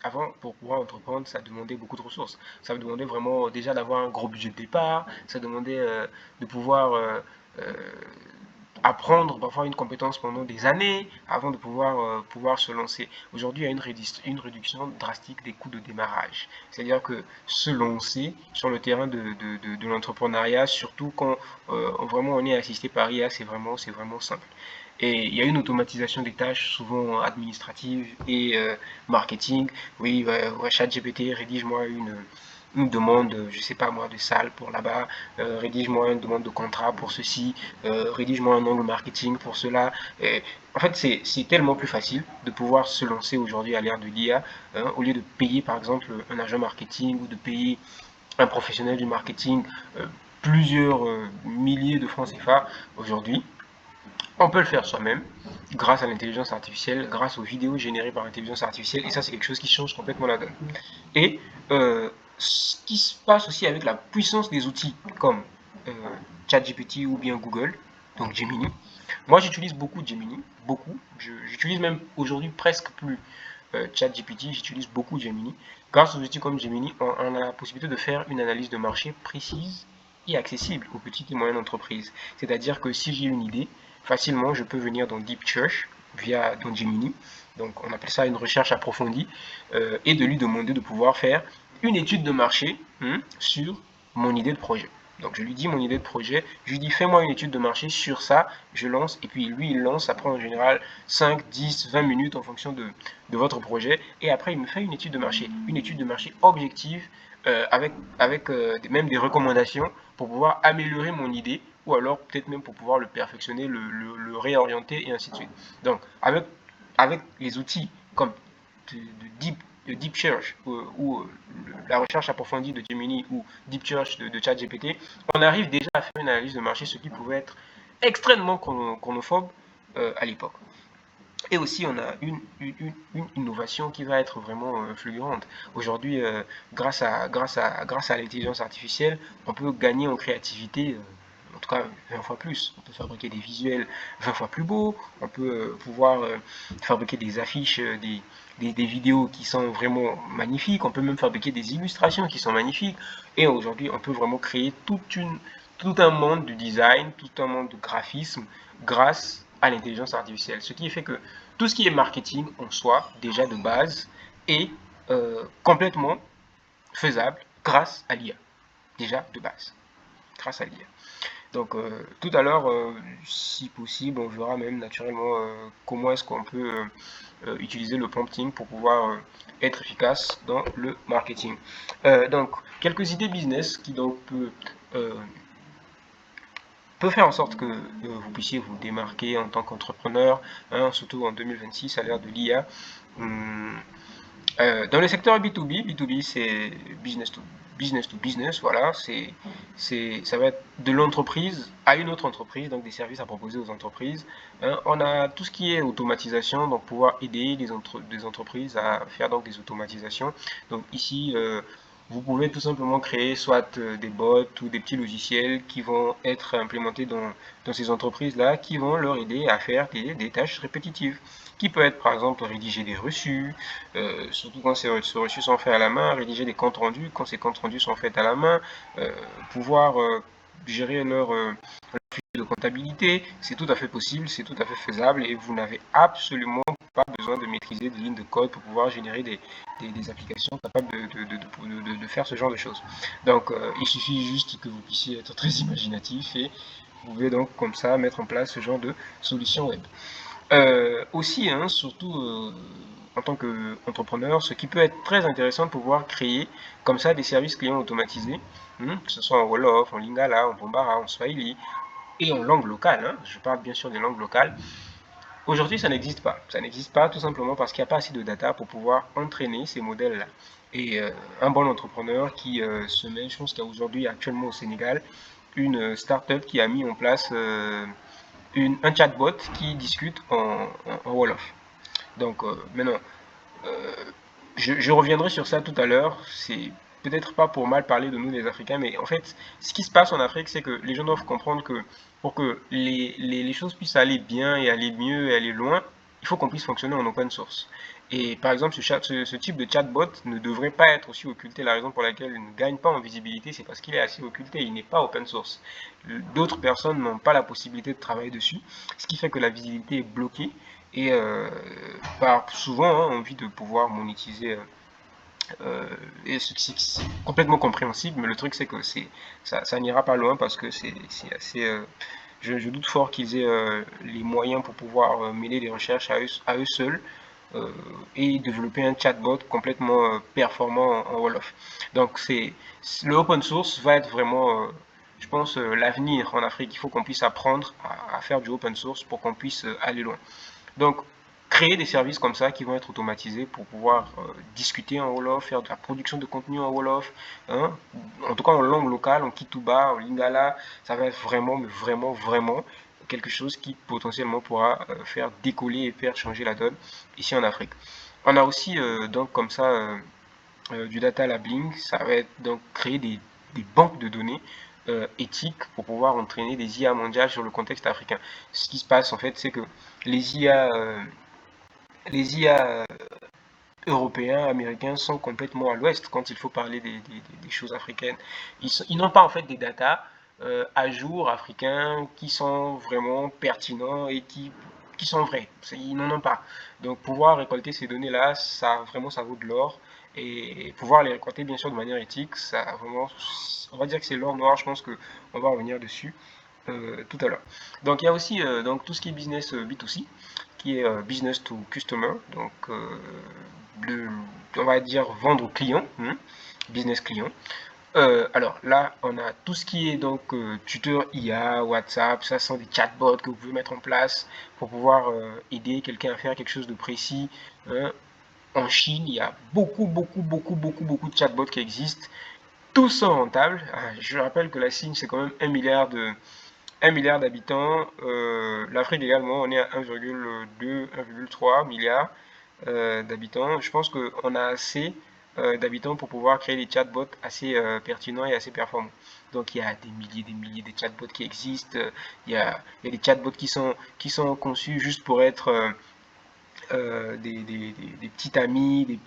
avant, pour pouvoir entreprendre, ça demandait beaucoup de ressources. Ça demandait vraiment déjà d'avoir un gros budget de départ, ça demandait de pouvoir apprendre parfois une compétence pendant des années avant de pouvoir se lancer. Aujourd'hui, il y a une réduction drastique des coûts de démarrage. C'est-à-dire que se lancer sur le terrain de l'entrepreneuriat, surtout quand vraiment on est assisté par IA, c'est vraiment simple. Et il y a une automatisation des tâches, souvent administratives et marketing. Oui, ChatGPT, rédige-moi une demande, je sais pas moi, de salle pour là-bas, rédige-moi une demande de contrat pour ceci, rédige-moi un angle marketing pour cela. Et en fait, c'est tellement plus facile de pouvoir se lancer aujourd'hui à l'ère de l'IA, au lieu de payer par exemple un agent marketing ou de payer un professionnel du marketing plusieurs milliers de francs CFA aujourd'hui. On peut le faire soi-même grâce à l'intelligence artificielle, grâce aux vidéos générées par l'intelligence artificielle, et ça c'est quelque chose qui change complètement la donne. Et ce qui se passe aussi avec la puissance des outils comme euh, ChatGPT ou bien Google, donc Gemini. Moi j'utilise beaucoup Gemini, beaucoup. J'utilise même aujourd'hui presque plus ChatGPT, j'utilise beaucoup Gemini. Grâce aux outils comme Gemini, on a la possibilité de faire une analyse de marché précise et accessible aux petites et moyennes entreprises. C'est-à-dire que si j'ai une idée, facilement je peux venir dans Deep Search via Gemini, donc on appelle ça une recherche approfondie, et de lui demander de pouvoir faire une étude de marché sur mon idée de projet. Donc je lui dis mon idée de projet, je lui dis fais-moi une étude de marché sur ça, je lance, et puis lui il lance, ça prend en général 5, 10, 20 minutes en fonction de votre projet, et après il me fait une étude de marché objective, avec même des recommandations pour pouvoir améliorer mon idée, ou alors peut-être même pour pouvoir le perfectionner, le réorienter, et ainsi de suite. Donc avec les outils comme Deep Search ou la recherche approfondie de Gemini ou Deep Search de ChatGPT, on arrive déjà à faire une analyse de marché, ce qui pouvait être extrêmement chronophobe à l'époque. Et aussi, on a une innovation qui va être vraiment fulgurante. Aujourd'hui, grâce à l'intelligence artificielle, on peut gagner en créativité, en tout cas 20 fois plus. On peut fabriquer des visuels 20 fois plus beaux, on peut pouvoir fabriquer des affiches, des vidéos qui sont vraiment magnifiques, on peut même fabriquer des illustrations qui sont magnifiques. Et aujourd'hui, on peut vraiment créer tout un monde du design, tout un monde du graphisme grâce à l'intelligence artificielle. Ce qui fait que tout ce qui est marketing en soi, déjà de base, est complètement faisable grâce à l'IA. Déjà de base, grâce à l'IA. Donc tout à l'heure, si possible, on verra même naturellement comment est-ce qu'on peut utiliser le prompting pour pouvoir être efficace dans le marketing. Donc, quelques idées business qui donc peut faire en sorte que vous puissiez vous démarquer en tant qu'entrepreneur, surtout en 2026 à l'ère de l'IA. Dans le secteur B2B, c'est business to business, voilà, ça va être de l'entreprise à une autre entreprise, donc des services à proposer aux entreprises. Hein. On a tout ce qui est automatisation, donc pouvoir aider des entreprises à faire donc des automatisations. Donc ici, vous pouvez tout simplement créer soit des bots ou des petits logiciels qui vont être implémentés dans ces entreprises-là, qui vont leur aider à faire des tâches répétitives, qui peut être par exemple rédiger des reçus, surtout quand ces reçus sont faits à la main, rédiger des comptes rendus quand ces comptes rendus sont faits à la main, pouvoir gérer leur de comptabilité, c'est tout à fait possible, c'est tout à fait faisable et vous n'avez absolument pas besoin de maîtriser des lignes de code pour pouvoir générer des applications capables de faire ce genre de choses. Donc il suffit juste que vous puissiez être très imaginatif et vous pouvez donc comme ça mettre en place ce genre de solution web. Aussi, hein, surtout en tant qu'entrepreneur, ce qui peut être très intéressant de pouvoir créer comme ça des services clients automatisés, que ce soit en Wolof, en Lingala, en Bombara, en Swahili, et en langue locale, hein, je parle bien sûr des langues locales. Aujourd'hui, ça n'existe pas. Ça n'existe pas tout simplement parce qu'il n'y a pas assez de data pour pouvoir entraîner ces modèles-là. Et un bon entrepreneur qui se met, je pense qu'il y a aujourd'hui actuellement au Sénégal, une start-up qui a mis en place un chatbot qui discute en Wolof. Donc maintenant, euh, je reviendrai sur ça tout à l'heure. C'est peut-être pas pour mal parler de nous les Africains, mais en fait, ce qui se passe en Afrique, c'est que les gens doivent comprendre que pour que les choses puissent aller bien et aller mieux et aller loin, il faut qu'on puisse fonctionner en open source. Et par exemple, ce type de chatbot ne devrait pas être aussi occulté. La raison pour laquelle il ne gagne pas en visibilité, c'est parce qu'il est assez occulté. Il n'est pas open source. D'autres personnes n'ont pas la possibilité de travailler dessus, ce qui fait que la visibilité est bloquée et par souvent hein, envie de pouvoir monétiser et c'est complètement compréhensible, mais le truc c'est que ça n'ira pas loin parce que c'est assez je doute fort qu'ils aient les moyens pour pouvoir mêler les recherches à eux seuls euh, et développer un chatbot complètement performant en Wolof. Donc le open source va être vraiment je pense l'avenir en Afrique. Il faut qu'on puisse apprendre à faire du open source pour qu'on puisse aller loin. Donc, créer des services comme ça qui vont être automatisés pour pouvoir discuter en Wolof, faire de la production de contenu en Wolof, hein, en tout cas en langue locale, en Kituba, en Lingala, ça va être vraiment, mais vraiment, vraiment quelque chose qui potentiellement pourra faire décoller et faire changer la donne ici en Afrique. On a aussi donc comme ça du data labeling, ça va être donc créer des banques de données éthiques pour pouvoir entraîner des IA mondiales sur le contexte africain. Ce qui se passe en fait, c'est que les IA, euh, les IA européens, américains sont complètement à l'ouest quand il faut parler des choses africaines. Ils n'ont pas en fait des datas à jour africains qui sont vraiment pertinents et qui sont vrais. Ils n'en ont pas. Donc pouvoir récolter ces données-là, ça vraiment ça vaut de l'or. Et pouvoir les récolter bien sûr de manière éthique, ça vraiment, on va dire que c'est l'or noir. Je pense que on va revenir dessus tout à l'heure. Donc il y a aussi donc tout ce qui est business B2C, qui est business to customer, donc le, on va dire vendre aux clients, business client. Alors là, on a tout ce qui est donc tuteur IA, WhatsApp, ça sont des chatbots que vous pouvez mettre en place pour pouvoir aider quelqu'un à faire quelque chose de précis. Hein. En Chine, il y a beaucoup de chatbots qui existent. Tous sont rentables. Je rappelle que la Chine, c'est quand même 1 milliard d'habitants. L'Afrique également, on est à 1,2, 1,3 milliard d'habitants. Je pense qu'on a assez d'habitants pour pouvoir créer des chatbots assez pertinents et assez performants. Donc il y a des milliers de chatbots qui existent. Il y a des chatbots qui sont conçus juste pour être des petits amis.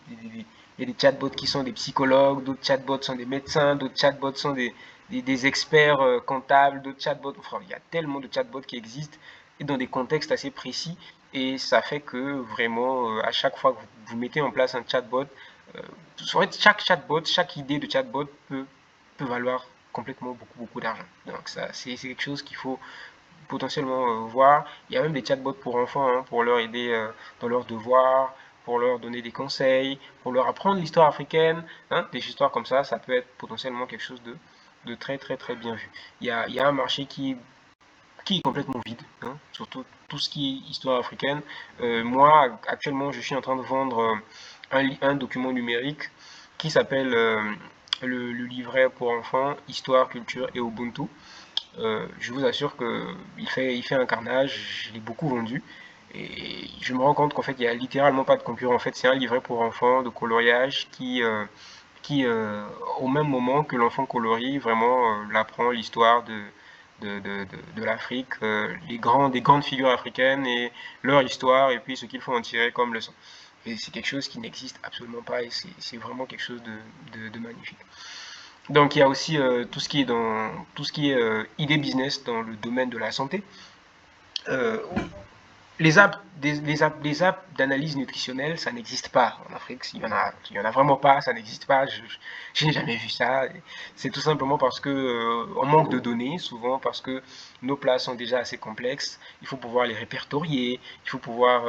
Il y a des chatbots qui sont des psychologues, d'autres chatbots sont des médecins, d'autres chatbots sont des experts comptables, d'autres chatbots. Enfin, il y a tellement de chatbots qui existent et dans des contextes assez précis. Et ça fait que vraiment, à chaque fois que vous mettez en place un chatbot, euh, en fait, chaque chatbot, chaque idée de chatbot peut valoir complètement beaucoup d'argent. Donc ça, c'est quelque chose qu'il faut potentiellement voir. Il y a même des chatbots pour enfants, hein, pour leur aider dans leurs devoirs, pour leur donner des conseils, pour leur apprendre l'histoire africaine. Hein, des histoires comme ça peut être potentiellement quelque chose de très bien vu. Il y a un marché qui est complètement vide, hein, surtout tout ce qui est histoire africaine. Moi, actuellement, je suis en train de vendre un document numérique qui s'appelle le livret pour enfants, histoire, culture et Ubuntu. Je vous assure que il fait un carnage, je l'ai beaucoup vendu. Et je me rends compte qu'en fait, il n'y a littéralement pas de concurrent. En fait, c'est un livret pour enfants de coloriage qui au même moment que l'enfant colorie, vraiment l'apprend l'histoire de l'Afrique, des grandes figures africaines et leur histoire, et puis ce qu'il faut en tirer comme leçon. Et c'est quelque chose qui n'existe absolument pas, et c'est vraiment quelque chose de magnifique. Donc il y a aussi tout ce qui est idée business dans le domaine de la santé. Euh, les apps d'analyse nutritionnelle, ça n'existe pas en Afrique. Il y en a vraiment pas, ça n'existe pas. Je n'ai jamais vu ça. C'est tout simplement parce que on manque de données, souvent parce que nos plats sont déjà assez complexes. Il faut pouvoir les répertorier, il faut pouvoir,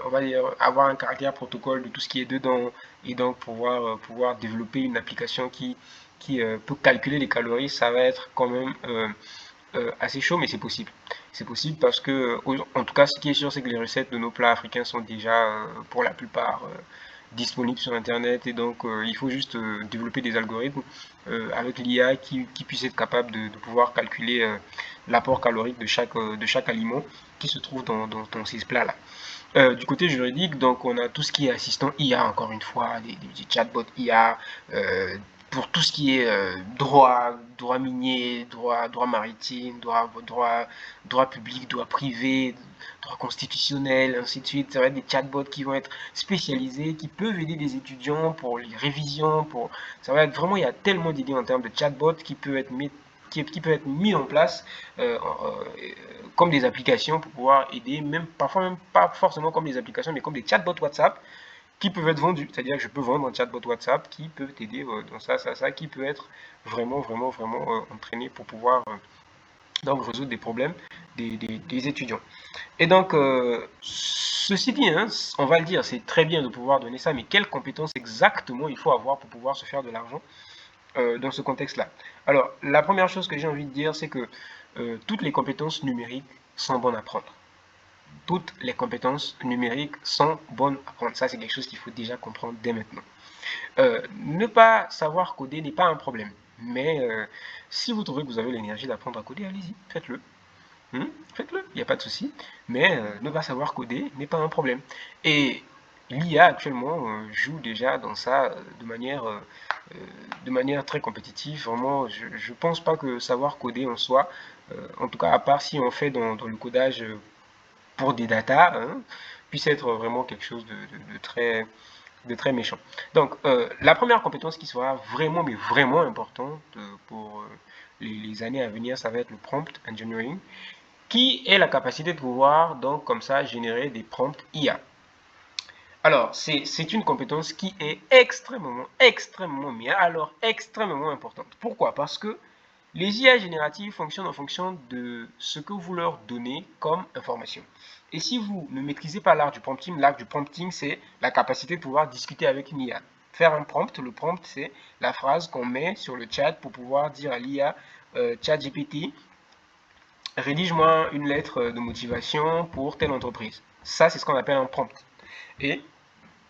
on va dire, avoir un caractère protocole de tout ce qui est dedans, et donc pouvoir développer une application qui peut calculer les calories. Ça va être quand même assez chaud, mais c'est possible. C'est possible parce que, en tout cas, ce qui est sûr, c'est que les recettes de nos plats africains sont déjà, pour la plupart, disponibles sur Internet. Et donc, il faut juste développer des algorithmes avec l'IA qui puissent être capables de pouvoir calculer l'apport calorique de chaque aliment qui se trouve dans ces plats-là. Du côté juridique, donc on a tout ce qui est assistant IA, encore une fois, des chatbots IA, pour tout ce qui est droit minier, droit maritime, droit public, droit privé, droit constitutionnel, ainsi de suite. Ça va être des chatbots qui vont être spécialisés, qui peuvent aider des étudiants pour les révisions, ça va être vraiment, il y a tellement d'idées en termes de chatbots qui peut être mis en place comme des applications pour pouvoir aider, même parfois même pas forcément comme des applications, mais comme des chatbots WhatsApp qui peuvent être vendus. C'est-à-dire que je peux vendre un chatbot WhatsApp qui peut t'aider dans ça, qui peut être vraiment entraîné pour pouvoir donc résoudre des problèmes des étudiants. Et donc, ceci dit, hein, on va le dire, c'est très bien de pouvoir donner ça, mais quelles compétences exactement il faut avoir pour pouvoir se faire de l'argent dans ce contexte-là? Alors, la première chose que j'ai envie de dire, c'est que toutes les compétences numériques sont bonnes à prendre. Toutes les compétences numériques sont bonnes à prendre. Ça, c'est quelque chose qu'il faut déjà comprendre dès maintenant. Ne pas savoir coder n'est pas un problème. Mais si vous trouvez que vous avez l'énergie d'apprendre à coder, allez-y, faites-le. Faites-le, il n'y a pas de souci. Mais ne pas savoir coder n'est pas un problème. Et l'IA actuellement joue déjà dans ça de manière très compétitive. Vraiment, je ne pense pas que savoir coder en soi, en tout cas à part si on fait dans le codage pour des datas, hein, puisse être vraiment quelque chose de très méchant. Donc, la première compétence qui sera vraiment, mais vraiment importante pour les années à venir, ça va être le prompt engineering, qui est la capacité de pouvoir, donc, comme ça, générer des prompts IA. Alors, c'est une compétence qui est mais alors extrêmement importante. Pourquoi? Parce que les IA génératives fonctionnent en fonction de ce que vous leur donnez comme information. Et si vous ne maîtrisez pas l'art du prompting, c'est la capacité de pouvoir discuter avec une IA. Faire un prompt, le prompt, c'est la phrase qu'on met sur le chat pour pouvoir dire à l'IA, chat GPT, rédige-moi une lettre de motivation pour telle entreprise. Ça, c'est ce qu'on appelle un prompt. Et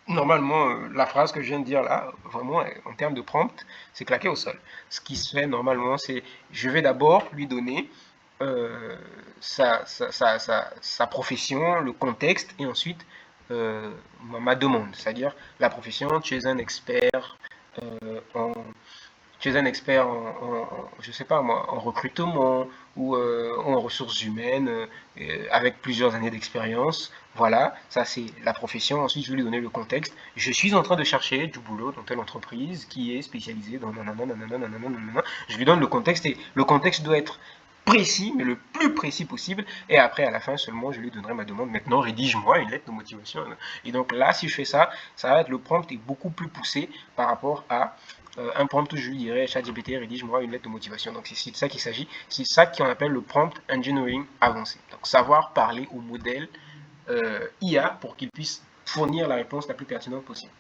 normalement, la phrase que je viens de dire là, vraiment, en termes de prompt, c'est claqué au sol. Ce qui se fait normalement, c'est je vais d'abord lui donner sa profession, le contexte, et ensuite ma demande. C'est-à-dire la profession, tu es un expert en tu es un expert je sais pas moi, en recrutement ou en ressources humaines avec plusieurs années d'expérience. Voilà, ça c'est la profession. Ensuite, je vais lui donner le contexte. Je suis en train de chercher du boulot dans telle entreprise qui est spécialisée dans nanana, nanana, nanana, nanana. Je lui donne le contexte et le contexte doit être précis, mais le plus précis possible. Et après, à la fin seulement, je lui donnerai ma demande. Maintenant, rédige-moi une lettre de motivation. Et donc là, si je fais ça, ça va être le prompt est beaucoup plus poussé par rapport à un prompt où je lui dirais ChatGPT rédige-moi une lettre de motivation. Donc c'est de ça qu'il s'agit. C'est ça qu'on appelle le prompt engineering avancé. Donc savoir parler au modèle IA pour qu'il puisse fournir la réponse la plus pertinente possible.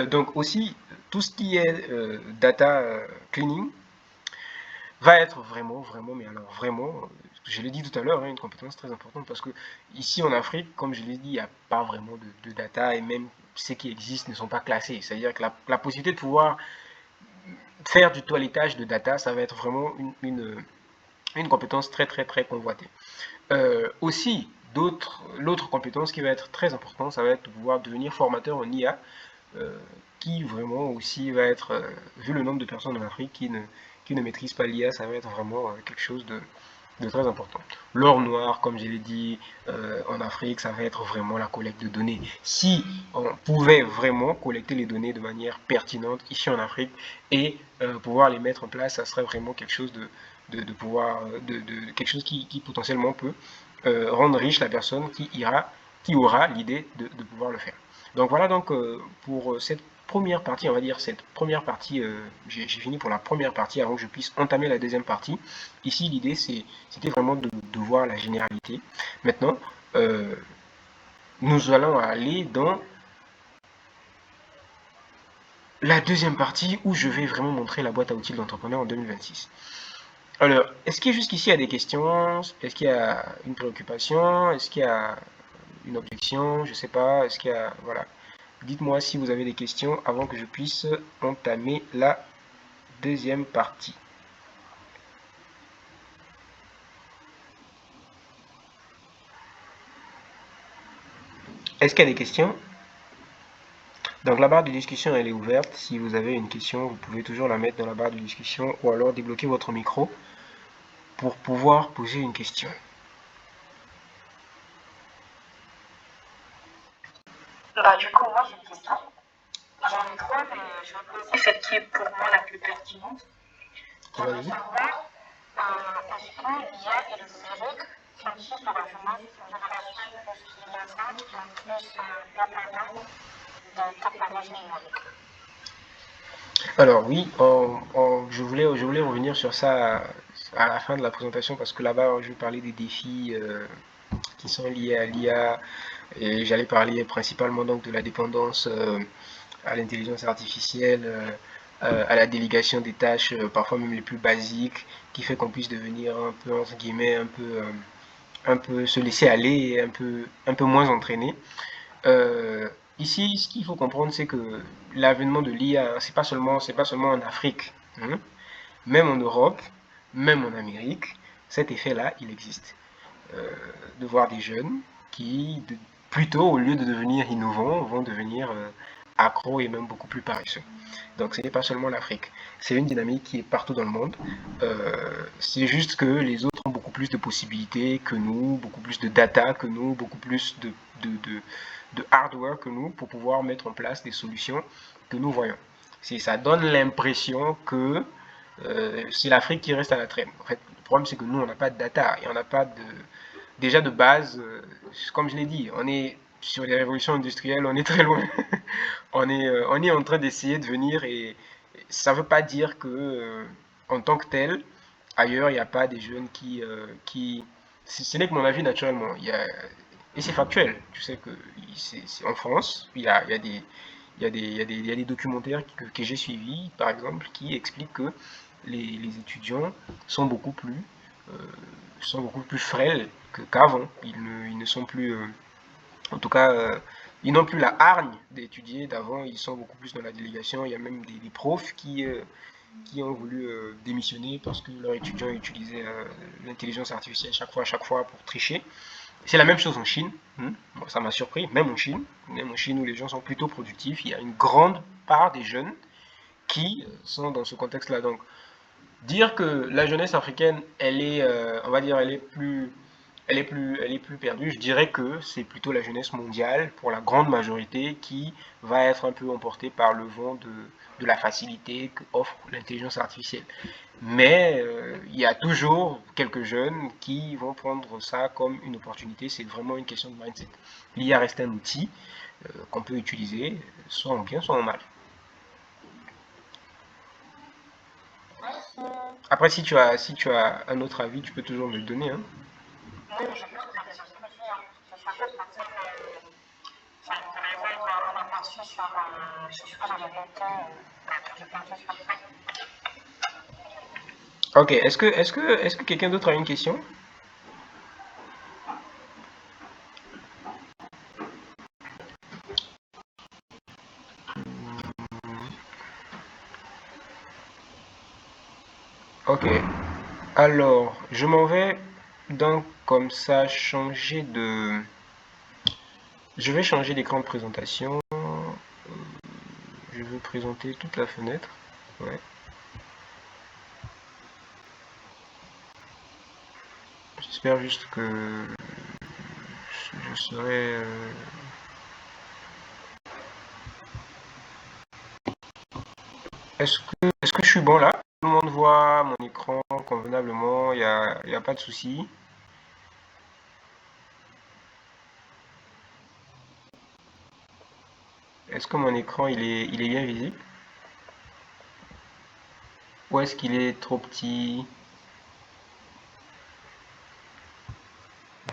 Donc aussi, tout ce qui est data cleaning va être mais alors vraiment, je l'ai dit tout à l'heure, hein, une compétence très importante parce que ici en Afrique, comme je l'ai dit, il n'y a pas vraiment de data et même ceux qui existent ne sont pas classés. C'est-à-dire que la possibilité de pouvoir faire du toilettage de data, ça va être vraiment une compétence très convoitée. Aussi, l'autre compétence qui va être très importante, ça va être de pouvoir devenir formateur en IA, qui vraiment aussi va être, vu le nombre de personnes en Afrique qui ne maîtrisent pas l'IA, ça va être vraiment quelque chose de très important. L'or noir, comme je l'ai dit, en Afrique, ça va être vraiment la collecte de données. Si on pouvait vraiment collecter les données de manière pertinente ici en Afrique et pouvoir les mettre en place, ça serait vraiment quelque chose quelque chose qui potentiellement peut rendre riche la personne qui aura l'idée de pouvoir le faire. Donc voilà donc pour cette première partie, on va dire cette première partie, j'ai fini pour la première partie avant que je puisse entamer la deuxième partie. Ici, l'idée, c'était vraiment de voir la généralité. Maintenant, nous allons aller dans la deuxième partie où je vais vraiment montrer la boîte à outils de l'entrepreneur en 2026. Alors, est-ce qu'il jusqu'ici il y a des questions? Est-ce qu'il y a une préoccupation? Est-ce qu'il y a une objection? Je ne sais pas. Est-ce qu'il y a... Voilà. Dites-moi si vous avez des questions avant que je puisse entamer la deuxième partie. Est-ce qu'il y a des questions? Donc la barre de discussion elle est ouverte. Si vous avez une question, vous pouvez toujours la mettre dans la barre de discussion ou alors débloquer votre micro pour pouvoir poser une question. Du coup, moi j'ai une question. J'en ai trois, mais je vais poser celle qui est pour moi la plus pertinente. Je veux savoir, est-ce que l'IA et le numérique sont aussi sur la génération plus innocente, plus dépendante des technologies numériques? Alors oui, je voulais revenir sur ça à la fin de la présentation parce que là-bas je vais parler des défis qui sont liés à l'IA et j'allais parler principalement donc de la dépendance à l'intelligence artificielle, à la délégation des tâches parfois même les plus basiques qui fait qu'on puisse devenir un peu entre guillemets un peu se laisser aller et un peu moins entraîné. Ici, ce qu'il faut comprendre, c'est que l'avènement de l'IA, c'est pas seulement en Afrique, hein. Même en Europe, même en Amérique, cet effet-là, il existe. De voir des jeunes qui, plutôt, au lieu de devenir innovants, vont devenir accros et même beaucoup plus paresseux. Donc ce n'est pas seulement l'Afrique. C'est une dynamique qui est partout dans le monde. C'est juste que les autres ont beaucoup plus de possibilités que nous, beaucoup plus de data que nous, beaucoup plus de hardware que nous pour pouvoir mettre en place des solutions que nous voyons. Ça donne l'impression que c'est l'Afrique qui reste à la traîne. En fait, le problème c'est que nous, on n'a pas de data et on n'a pas déjà de base, comme je l'ai dit, on est sur les révolutions industrielles, on est très loin. On est en train d'essayer de venir et ça ne veut pas dire que, en tant que tel, ailleurs, il n'y a pas des jeunes qui ce n'est que mon avis naturellement. Et c'est factuel. Tu sais que en France, il y a des documentaires que j'ai suivis, par exemple, qui expliquent que les étudiants sont euh, sont beaucoup plus frêles qu'avant. Ils ne sont plus, en tout cas, ils n'ont plus la hargne d'étudier d'avant. Ils sont beaucoup plus dans la délégation. Il y a même des profs qui ont voulu démissionner parce que leurs étudiants utilisaient l'intelligence artificielle chaque fois pour tricher. C'est la même chose en Chine. Bon, ça m'a surpris, même en Chine où les gens sont plutôt productifs, il y a une grande part des jeunes qui sont dans ce contexte-là. Donc, dire que la jeunesse africaine, elle est, on va dire, elle est plus perdue. Je dirais que c'est plutôt la jeunesse mondiale, pour la grande majorité, qui va être un peu emportée par le vent de la facilité qu'offre l'intelligence artificielle. Mais il y a toujours quelques jeunes qui vont prendre ça comme une opportunité. C'est vraiment une question de mindset. L'IA reste un outil qu'on peut utiliser, soit en bien, soit en mal. Après, si tu as un autre avis, tu peux toujours me le donner, hein. Oui, je pense que c'est ce que je suis. C'est surtout parce que ça me révèle un aperçu sur ce que j'avais noté, que je pensais sur ça. Ok, est-ce que quelqu'un d'autre a une question? Ok. Alors, je m'en vais donc comme ça changer de... Je vais changer d'écran de présentation. Je veux présenter toute la fenêtre. Ouais. J'espère juste que je serai... est-ce que je suis bon là? Tout le monde voit mon écran convenablement, y a pas de souci. Est-ce que mon écran il est bien visible? Ou est-ce qu'il est trop petit?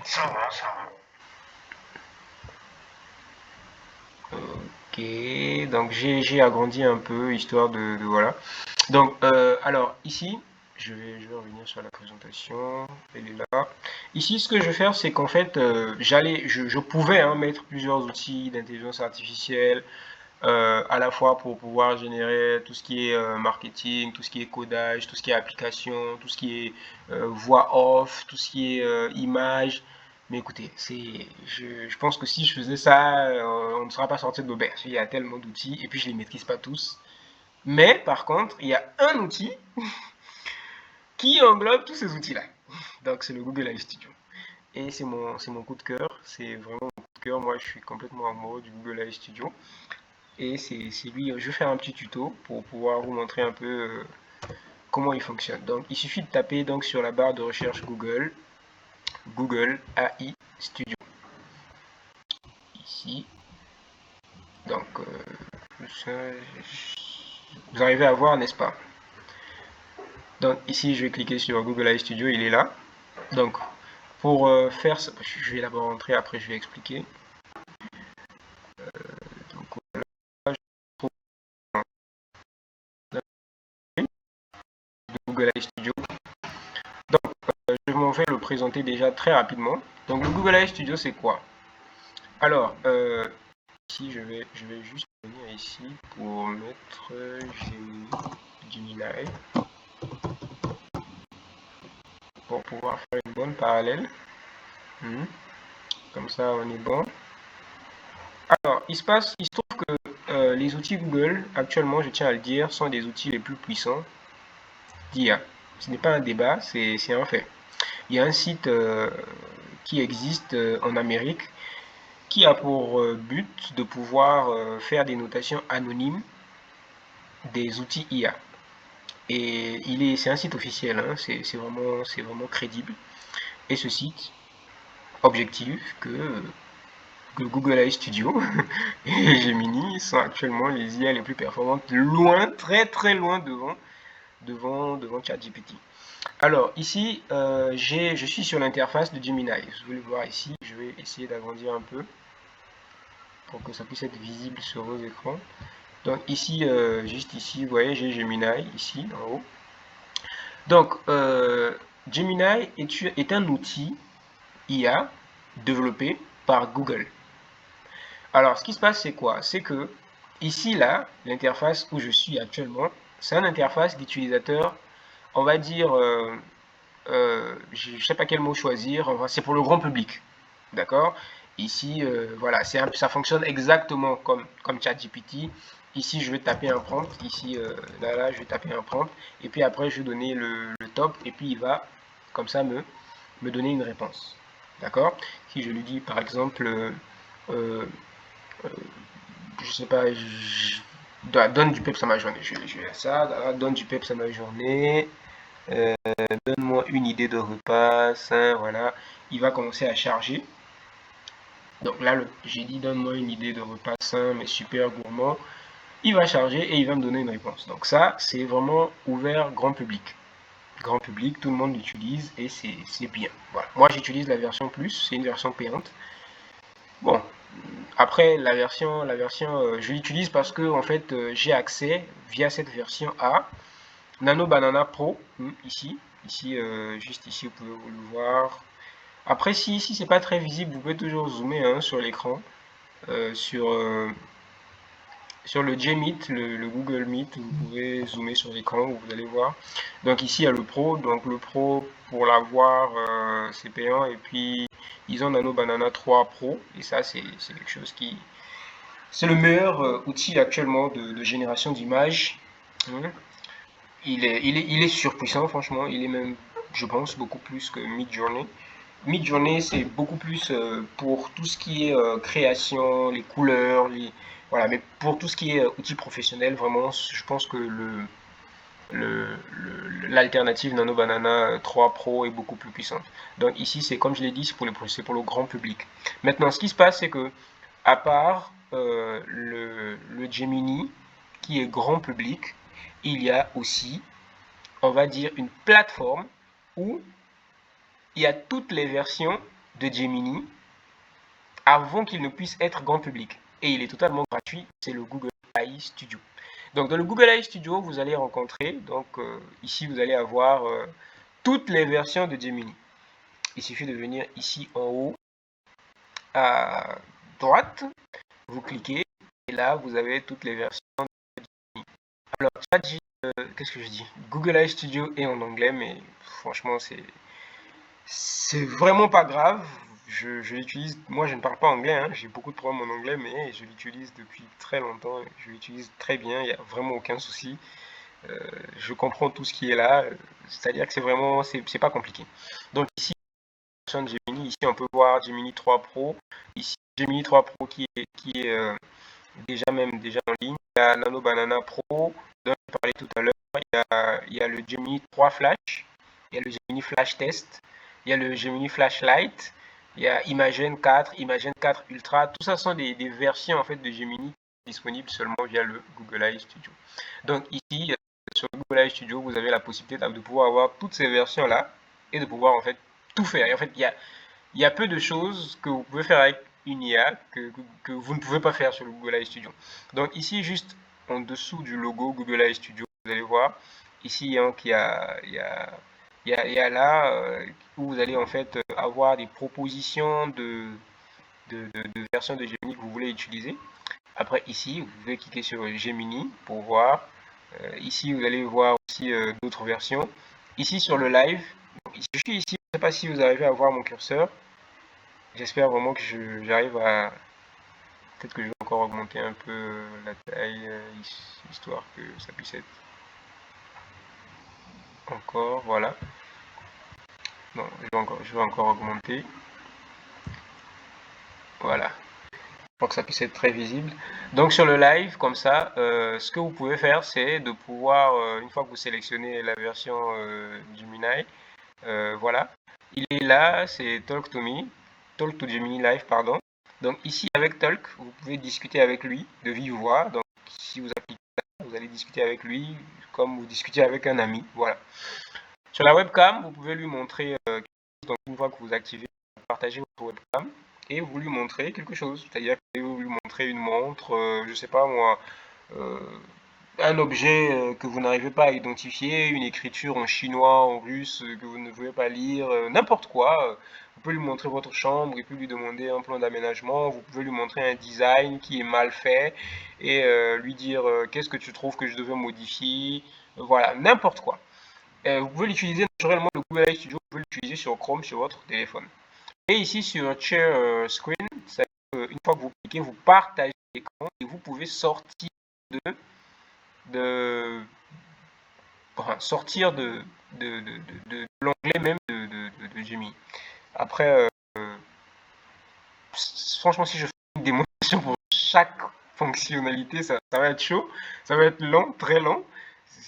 Ça va, ça va. Ok, donc j'ai agrandi un peu, histoire de voilà. Donc, alors ici, je vais revenir sur la présentation, elle est là. Ici, ce que je vais faire, c'est qu'en fait, je pouvais hein, mettre plusieurs outils d'intelligence artificielle, à la fois pour pouvoir générer tout ce qui est marketing, tout ce qui est codage, tout ce qui est application, tout ce qui est voix off, tout ce qui est image. Mais écoutez, je pense que si je faisais ça, on ne sera pas sorti de l'auberge. Il y a tellement d'outils et puis je les maîtrise pas tous. Mais par contre, il y a un outil qui englobe tous ces outils-là. Donc c'est le Google Live Studio. Et c'est mon coup de cœur. C'est vraiment mon coup de cœur. Moi, je suis complètement amoureux du Google Live Studio. Et c'est lui, je vais faire un petit tuto pour pouvoir vous montrer un peu comment il fonctionne. Donc il suffit de taper donc sur la barre de recherche Google AI Studio. Ici. Donc vous arrivez à voir, n'est-ce pas? Donc ici je vais cliquer sur Google AI Studio, il est là. Donc pour faire ça, je vais d'abord rentrer, après je vais expliquer. Donc voilà, je trouve Google AI Studio. Donc je m'en vais le présenter déjà très rapidement. Donc le Google AI Studio c'est quoi? Alors, ici, je vais juste venir ici pour mettre Gemini pour pouvoir faire une bonne parallèle. Comme ça, on est bon. Alors, il se trouve que les outils Google, actuellement, je tiens à le dire, sont des outils les plus puissants d'IA. Ce n'est pas un débat, c'est un fait. Il y a un site qui existe en Amérique qui a pour but de pouvoir faire des notations anonymes des outils IA. Et c'est un site officiel, hein, c'est vraiment crédible. Et ce site objective que Google AI Studio et Gemini sont actuellement les IA les plus performantes, loin, très très loin devant ChatGPT. Alors ici, je suis sur l'interface de Gemini. Vous le voir ici, je vais essayer d'agrandir un peu pour que ça puisse être visible sur vos écrans. Donc ici, juste ici, vous voyez, j'ai Gemini ici en haut. Donc, Gemini est un outil IA développé par Google. Alors, ce qui se passe, c'est quoi? C'est que ici, là, l'interface où je suis actuellement, c'est une interface d'utilisateur, on va dire, je ne sais pas quel mot choisir, enfin, c'est pour le grand public. D'accord? Ici, voilà, ça fonctionne exactement comme ChatGPT. Ici, je vais taper un prompt. Ici, là, je vais taper un prompt. Et puis après, je vais donner le top. Et puis, il va, comme ça, me donner une réponse. D'accord? Si je lui dis, par exemple, euh, je sais pas, donne du peps à ma journée. Je vais à ça, donne du peps à ma journée. Donne-moi une idée de repas sain, voilà. Il va commencer à charger. Donc là, j'ai dit donne-moi une idée de repas sain mais super gourmand. Il va charger et il va me donner une réponse. Donc ça, c'est vraiment ouvert grand public. Grand public, tout le monde l'utilise et c'est bien. Voilà. Moi, j'utilise la version plus, c'est une version payante. Bon, après je l'utilise parce que en fait, j'ai accès via cette version à Nano Banana Pro, ici, juste ici, vous pouvez le voir. Après, si c'est pas très visible, vous pouvez toujours zoomer hein, sur l'écran, euh, sur, euh, Sur le Gmeet, le Google Meet, vous pouvez zoomer sur l'écran, vous allez voir. Donc ici, il y a le Pro. Donc le Pro, pour l'avoir, c'est payant. Et puis, ils ont Nano Banana 3 Pro. Et ça, c'est quelque chose qui... C'est le meilleur outil actuellement de génération d'images. Hein. Il est surpuissant, franchement. Il est même, je pense, beaucoup plus que Midjourney. Midjourney, c'est beaucoup plus pour tout ce qui est création, les couleurs, voilà. Mais pour tout ce qui est outils professionnels, vraiment, je pense que l'alternative Nano Banana 3 Pro est beaucoup plus puissante. Donc ici, c'est comme je l'ai dit, c'est pour le grand public. Maintenant, ce qui se passe, c'est que à part le Gemini, qui est grand public, il y a aussi, on va dire, une plateforme où il y a toutes les versions de Gemini avant qu'il ne puisse être grand public. Et il est totalement gratuit, c'est le Google AI Studio. Donc dans le Google AI Studio, vous allez rencontrer, donc ici vous allez avoir toutes les versions de Gemini. Il suffit de venir ici en haut à droite, vous cliquez et là vous avez toutes les versions de Gemini. Alors qu'est-ce que je dis? Google AI Studio est en anglais, mais franchement c'est vraiment pas grave. Je l'utilise, moi je ne parle pas anglais, hein, j'ai beaucoup de problèmes en anglais, mais je l'utilise depuis très longtemps, je l'utilise très bien, il n'y a vraiment aucun souci. Je comprends tout ce qui est là, c'est-à-dire que c'est vraiment, c'est pas compliqué. Donc ici, de Gemini, ici on peut voir Gemini 3 Pro, ici Gemini 3 Pro qui est déjà en ligne, il y a Nano Banana Pro, dont je parlais tout à l'heure, il y a le Gemini 3 Flash, il y a le Gemini Flash Test, il y a le Gemini Flash Lite, il y a Imagen 4, Imagen 4 Ultra, tout ça sont des versions en fait de Gemini disponibles seulement via le Google AI Studio. Donc ici, sur le Google AI Studio, vous avez la possibilité de pouvoir avoir toutes ces versions-là et de pouvoir en fait tout faire. Et en fait, il y a peu de choses que vous pouvez faire avec une IA que vous ne pouvez pas faire sur le Google AI Studio. Donc ici, juste en dessous du logo Google AI Studio, vous allez voir, ici hein, il y a là où vous allez en fait avoir des propositions de versions de Gemini que vous voulez utiliser. Après ici, vous pouvez cliquer sur Gemini pour voir. Ici, vous allez voir aussi d'autres versions. Ici sur le live, je suis ici, je ne sais pas si vous arrivez à voir mon curseur. J'espère vraiment que j'arrive à... Peut-être que je vais encore augmenter un peu la taille, histoire que ça puisse être encore, voilà. Non, je vais encore augmenter. Voilà. Pour que ça puisse être très visible. Donc sur le live, comme ça, ce que vous pouvez faire, c'est de pouvoir, une fois que vous sélectionnez la version Gemini, voilà, il est là, c'est Talk to Me, Talk to Gemini Live, pardon. Donc ici, avec Talk, vous pouvez discuter avec lui de vive voix. Donc si vous appliquez ça, vous allez discuter avec lui comme vous discutez avec un ami. Voilà. Sur la webcam, vous pouvez lui montrer quelque chose. Donc une fois que vous activez, vous partagez votre webcam et vous lui montrez quelque chose. C'est-à-dire que vous lui montrez une montre, je sais pas moi, euh, un objet que vous n'arrivez pas à identifier, une écriture en chinois, en russe que vous ne pouvez pas lire, n'importe quoi. Vous pouvez lui montrer votre chambre et puis lui demander un plan d'aménagement. Vous pouvez lui montrer un design qui est mal fait et lui dire qu'est-ce que tu trouves que je devais modifier. Voilà, n'importe quoi. Vous pouvez l'utiliser naturellement, le Google AI Studio, vous pouvez l'utiliser sur Chrome, sur votre téléphone. Et ici sur Share Screen, une fois que vous cliquez, vous partagez l'écran et vous pouvez sortir de sortir de l'onglet même de Gemini. Après, franchement, si je fais une démonstration pour chaque fonctionnalité, ça va être chaud, ça va être long, très long.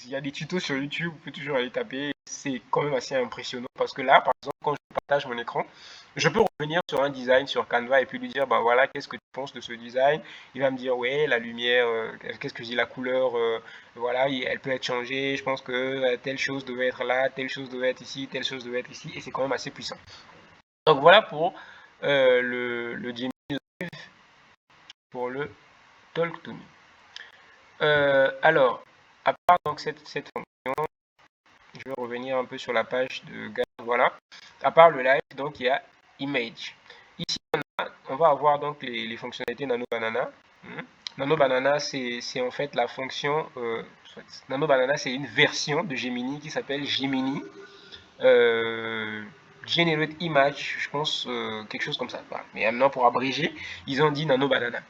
Il y a des tutos sur YouTube, vous pouvez toujours aller taper. C'est quand même assez impressionnant parce que là, par exemple, quand je partage mon écran, je peux revenir sur un design sur Canva et puis lui dire, bah voilà, qu'est-ce que tu penses de ce design? Il va me dire, ouais, la lumière, qu'est-ce que je dis, la couleur, voilà, elle peut être changée. Je pense que telle chose devait être là, telle chose devait être ici, telle chose devait être ici, et c'est quand même assez puissant. Donc voilà pour le Gemini Live, pour le Talk to Me. Alors, à part donc cette fonction, je vais revenir un peu sur la page de Gad, voilà. À part le live, donc il y a Image. Ici, on va avoir donc les fonctionnalités Nano Banana. Nano Banana, c'est en fait la fonction. Nano Banana, c'est une version de Gemini qui s'appelle Gemini Generate Image, je pense, quelque chose comme ça. Voilà. Mais maintenant, pour abréger, ils ont dit Nano Banana.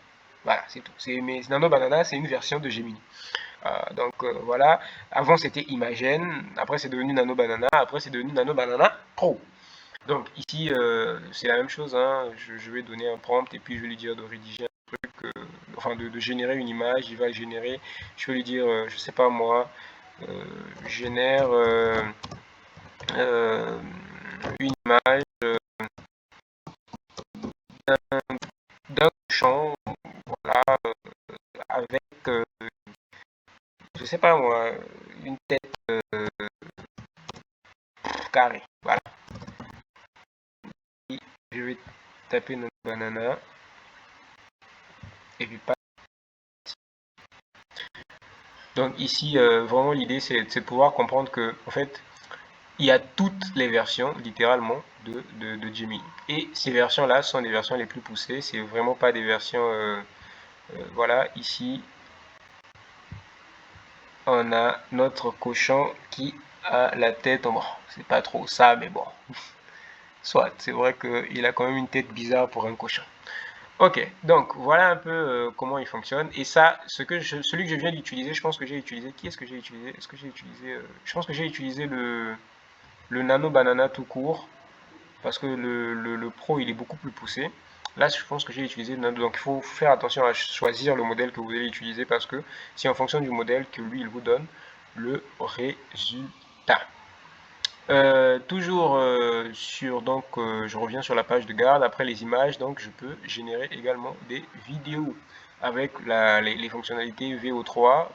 Voilà, c'est tout. Mais Nano Banana, c'est une version de Gemini. Donc voilà, avant c'était Imagen, après c'est devenu Nano Banana, après c'est devenu Nano Banana Pro. Donc ici c'est la même chose, hein. Je vais donner un prompt et puis je vais lui dire de rédiger un truc, enfin de générer une image, il va générer, je vais lui dire, je sais pas moi, génère euh, une image d'un champ, voilà, avec, je sais pas moi, une tête carrée, voilà. Je vais taper notre banana et puis pas. Donc ici, vraiment l'idée c'est de pouvoir comprendre que en fait, il y a toutes les versions littéralement de Gemini. Et ces versions-là sont des versions les plus poussées. C'est vraiment pas des versions. Voilà, ici, on a notre cochon qui a la tête. Bon, c'est pas trop ça, mais bon. Soit, c'est vrai qu'il a quand même une tête bizarre pour un cochon. Ok, donc voilà un peu comment il fonctionne. Et ça, celui que je viens d'utiliser, je pense que j'ai utilisé. Qui est-ce que j'ai utilisé? Est-ce que j'ai utilisé je pense que j'ai utilisé le Nano Banana tout court. Parce que le Pro, il est beaucoup plus poussé. Là, je pense que j'ai utilisé le Nano. Donc il faut faire attention à choisir le modèle que vous allez utiliser. Parce que c'est en fonction du modèle que lui, il vous donne le résultat. Toujours sur, donc je reviens sur la page de garde, après les images, donc je peux générer également des vidéos avec les fonctionnalités VO3,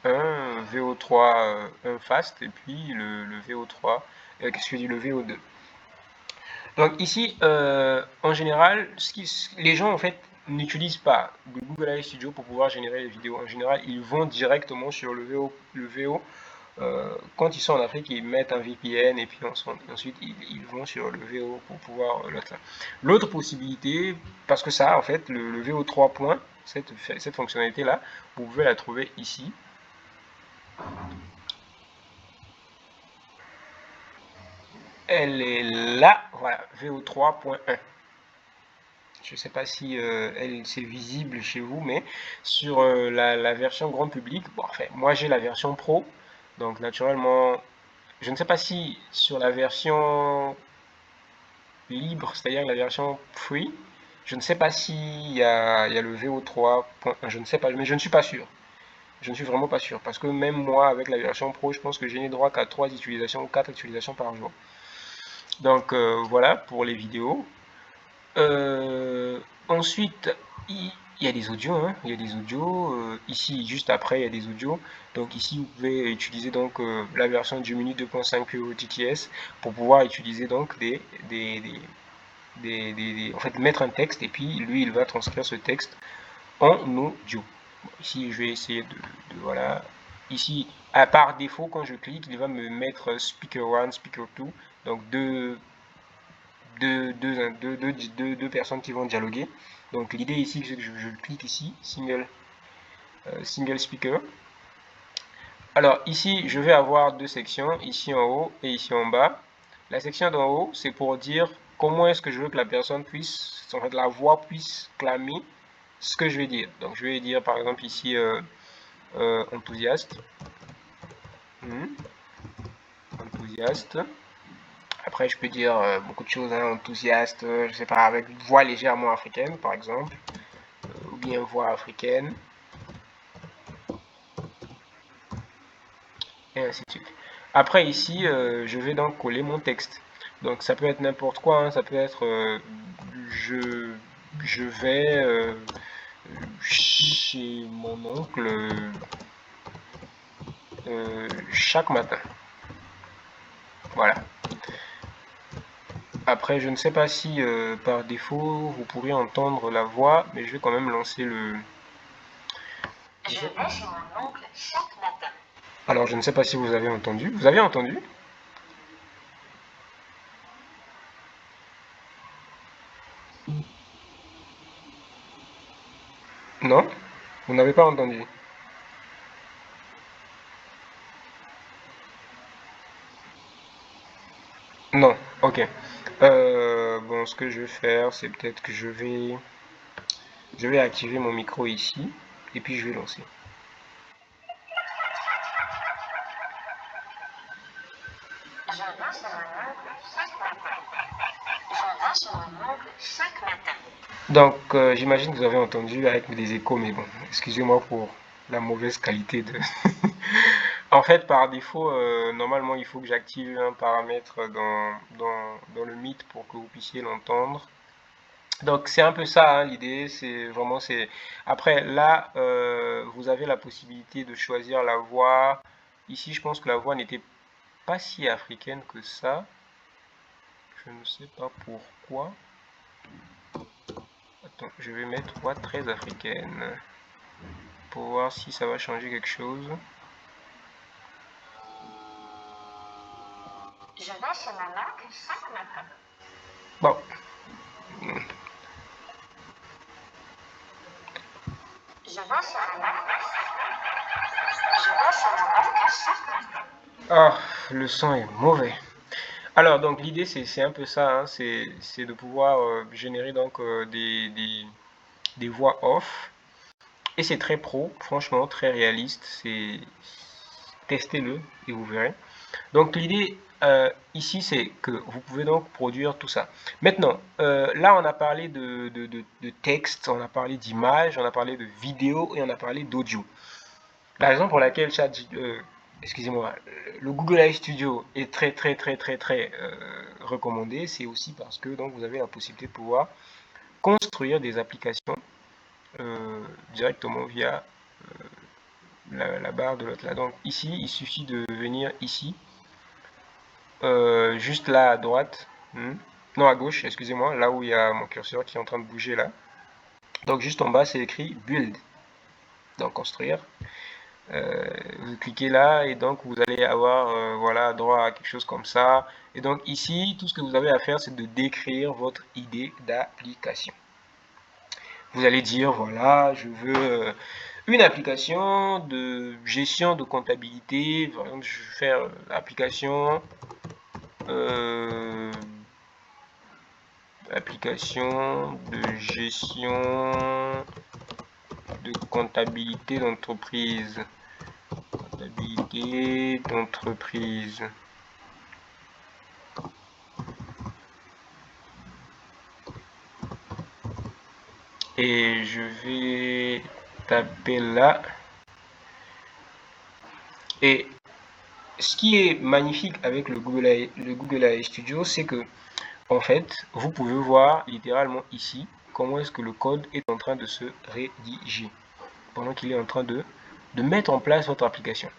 1, VO3, 1 fast, et puis le VO3, qu'est-ce que je dis, le VO2. Donc ici, en général, les gens en fait n'utilisent pas le Google AI Studio pour pouvoir générer les vidéos. En général, ils vont directement sur le VO quand ils sont en Afrique, ils mettent un VPN et puis ensuite ils vont sur le VO pour pouvoir l'autre. L'autre possibilité, parce que ça, en fait, le VO3 point, cette fonctionnalité-là, vous pouvez la trouver ici. Elle est là, voilà, VO3.1. Je ne sais pas si c'est visible chez vous, mais sur la version grand public, bon, enfin, moi j'ai la version pro, donc naturellement, je ne sais pas si sur la version libre, c'est-à-dire la version free. Je ne sais pas s'il y a le VO3.1, je ne sais pas, mais je ne suis pas sûr. Je ne suis vraiment pas sûr, parce que même moi, avec la version pro, je pense que j'ai droit qu'à 3 utilisations ou 4 utilisations par jour. Donc voilà pour les vidéos. Ensuite, il y a des audios, hein, il y a des audios. Ici, juste après, il y a des audios. Donc ici, vous pouvez utiliser donc la version du Gemini 2.5 Pure TTS pour pouvoir utiliser donc en fait, mettre un texte et puis lui, il va transcrire ce texte en audio. Bon, ici, je vais essayer voilà. Ici, par défaut, quand je clique, il va me mettre speaker 1, speaker 2, donc deux personnes qui vont dialoguer. Donc l'idée ici, c'est que je clique ici, single speaker. Alors ici, je vais avoir deux sections, ici en haut et ici en bas. La section d'en haut, c'est pour dire comment est-ce que je veux que la personne puisse, en fait, la voix puisse clamer ce que je vais dire. Donc je vais dire par exemple ici enthousiaste. Enthousiaste. Après, je peux dire beaucoup de choses, hein, enthousiaste, je sais pas, avec une voix légèrement africaine, par exemple, ou bien voix africaine, et ainsi de suite. Après, ici, je vais donc coller mon texte. Donc, ça peut être n'importe quoi, hein, ça peut être je, je vais chez mon oncle chaque matin. Voilà. Après, je ne sais pas si par défaut vous pourriez entendre la voix, mais je vais quand même lancer le. Je vais chez mon oncle chaque matin. Alors, je ne sais pas si vous avez entendu. Vous avez entendu? Non? Vous n'avez pas entendu? Non, ok. Bon, ce que je vais faire, c'est peut-être que je vais activer mon micro ici, et puis je vais lancer. Je vais sur mon oncle chaque matin. Je vais chez mon oncle chaque matin. Donc, j'imagine que vous avez entendu avec des échos, mais bon, excusez-moi pour la mauvaise qualité de... En fait, par défaut, normalement, il faut que j'active un paramètre dans le Meet pour que vous puissiez l'entendre. Donc, c'est un peu ça, hein, l'idée, c'est vraiment, c'est... Après, là, vous avez la possibilité de choisir la voix. Ici, je pense que la voix n'était pas si africaine que ça. Je ne sais pas pourquoi. Attends, je vais mettre voix très africaine pour voir si ça va changer quelque chose. Je vais chez mon oncle chaque matin. Bon. Je vais chez mon oncle. Je vais chez mon oncle chaque matin. Ah, le son est mauvais. Alors, donc l'idée c'est un peu ça, hein, c'est de pouvoir générer donc des voix off. Et c'est très pro, franchement, très réaliste. C'est testez-le et vous verrez. Donc l'idée ici, c'est que vous pouvez donc produire tout ça. Maintenant, là, on a parlé de texte, on a parlé d'image, on a parlé de vidéo et on a parlé d'audio. La raison pour laquelle excusez-moi, le Google AI Studio est très très très très très recommandé, c'est aussi parce que donc vous avez la possibilité de pouvoir construire des applications directement via la barre de l'autre là. Donc ici, il suffit de venir ici, juste là à droite, non à gauche, excusez-moi, là où il y a mon curseur qui est en train de bouger là. Donc juste en bas, c'est écrit Build, donc construire. Vous cliquez là et donc vous allez avoir voilà droit à quelque chose comme ça. Et donc ici, tout ce que vous avez à faire, c'est de décrire votre idée d'application. Vous allez dire voilà, je veux une application de gestion de comptabilité. Par exemple, je vais faire l'application euh, application de gestion de comptabilité d'entreprise. Comptabilité d'entreprise. Et je vais taper là. Et ce qui est magnifique avec le Google AI Studio, c'est que en fait, vous pouvez voir littéralement ici comment est-ce que le code est en train de se rédiger pendant qu'il est en train de mettre en place votre application.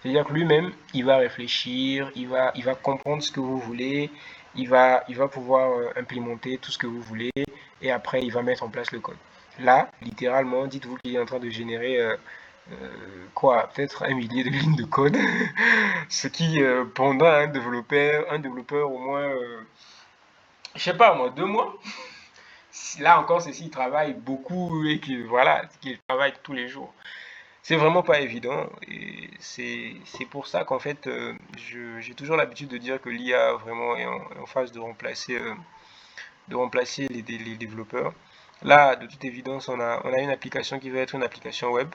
C'est-à-dire que lui-même, il va réfléchir, il va comprendre ce que vous voulez, il va pouvoir implémenter tout ce que vous voulez, et après, il va mettre en place le code. Là, littéralement, dites-vous qu'il est en train de générer quoi, peut-être 1 millier de lignes de code, ce qui, pendant un développeur au moins, je sais pas moi, 2 mois. Là encore, c'est s'il travaille beaucoup et qu'il voilà, qu'il travaille tous les jours. C'est vraiment pas évident et c'est pour ça qu'en fait j'ai toujours l'habitude de dire que l'IA vraiment est en phase de remplacer les développeurs. Là, de toute évidence, on a une application qui va être une application web.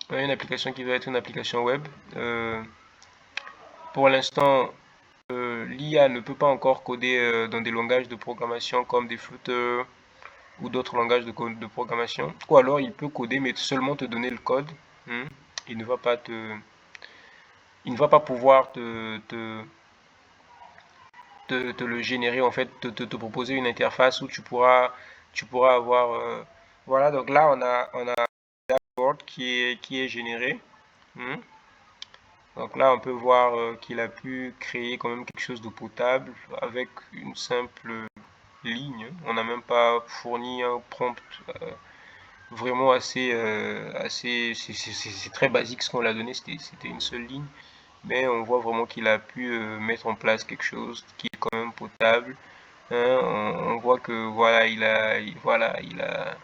On a une application qui va être une application web. Pour l'instant, l'IA ne peut pas encore coder dans des langages de programmation comme des Flutter ou d'autres langages de programmation. Ou alors il peut coder mais seulement te donner le code. Hmm. Il ne va pas te, il ne va pas pouvoir te le générer, en fait, te proposer une interface où tu pourras avoir. Voilà, donc là on a un dashboard qui est généré. Hmm. Donc là on peut voir qu'il a pu créer quand même quelque chose de potable avec une simple ligne. On n'a même pas fourni un prompt vraiment assez, c'est très basique ce qu'on l'a donné, c'était une seule ligne, mais on voit vraiment qu'il a pu mettre en place quelque chose qui est quand même potable. On voit que voilà, il a.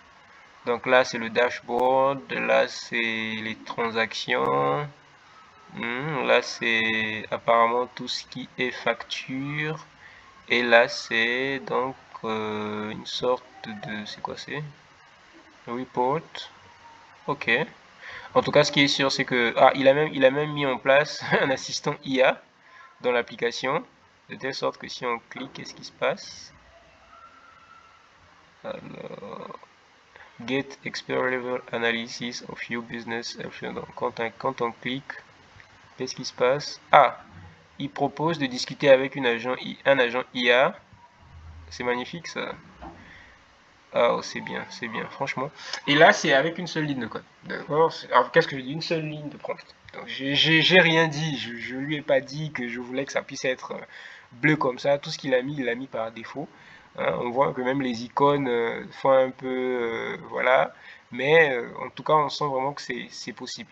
Donc là, c'est le dashboard. Là, c'est les transactions. Là, c'est apparemment tout ce qui est facture. Et là, c'est donc une sorte de... C'est quoi c'est? Report. Ok. En tout cas, ce qui est sûr, c'est que... Ah, il a même mis en place un assistant IA dans l'application. De telle sorte que si on clique, qu'est-ce qui se passe? Alors, Get Expert Level Analysis of Your Business. Donc, quand on clique, qu'est-ce qui se passe? Ah, il propose de discuter avec un agent IA. C'est magnifique ça. Ah, oh, c'est bien, franchement. Et là, c'est avec une seule ligne de code. D'accord? Alors, qu'est-ce que je dis? Une seule ligne de prompt. Donc, j'ai rien dit. Je lui ai pas dit que je voulais que ça puisse être bleu comme ça. Tout ce qu'il a mis, il l'a mis par défaut. Hein, on voit que même les icônes font un peu. Voilà. Mais en tout cas, on sent vraiment que c'est possible.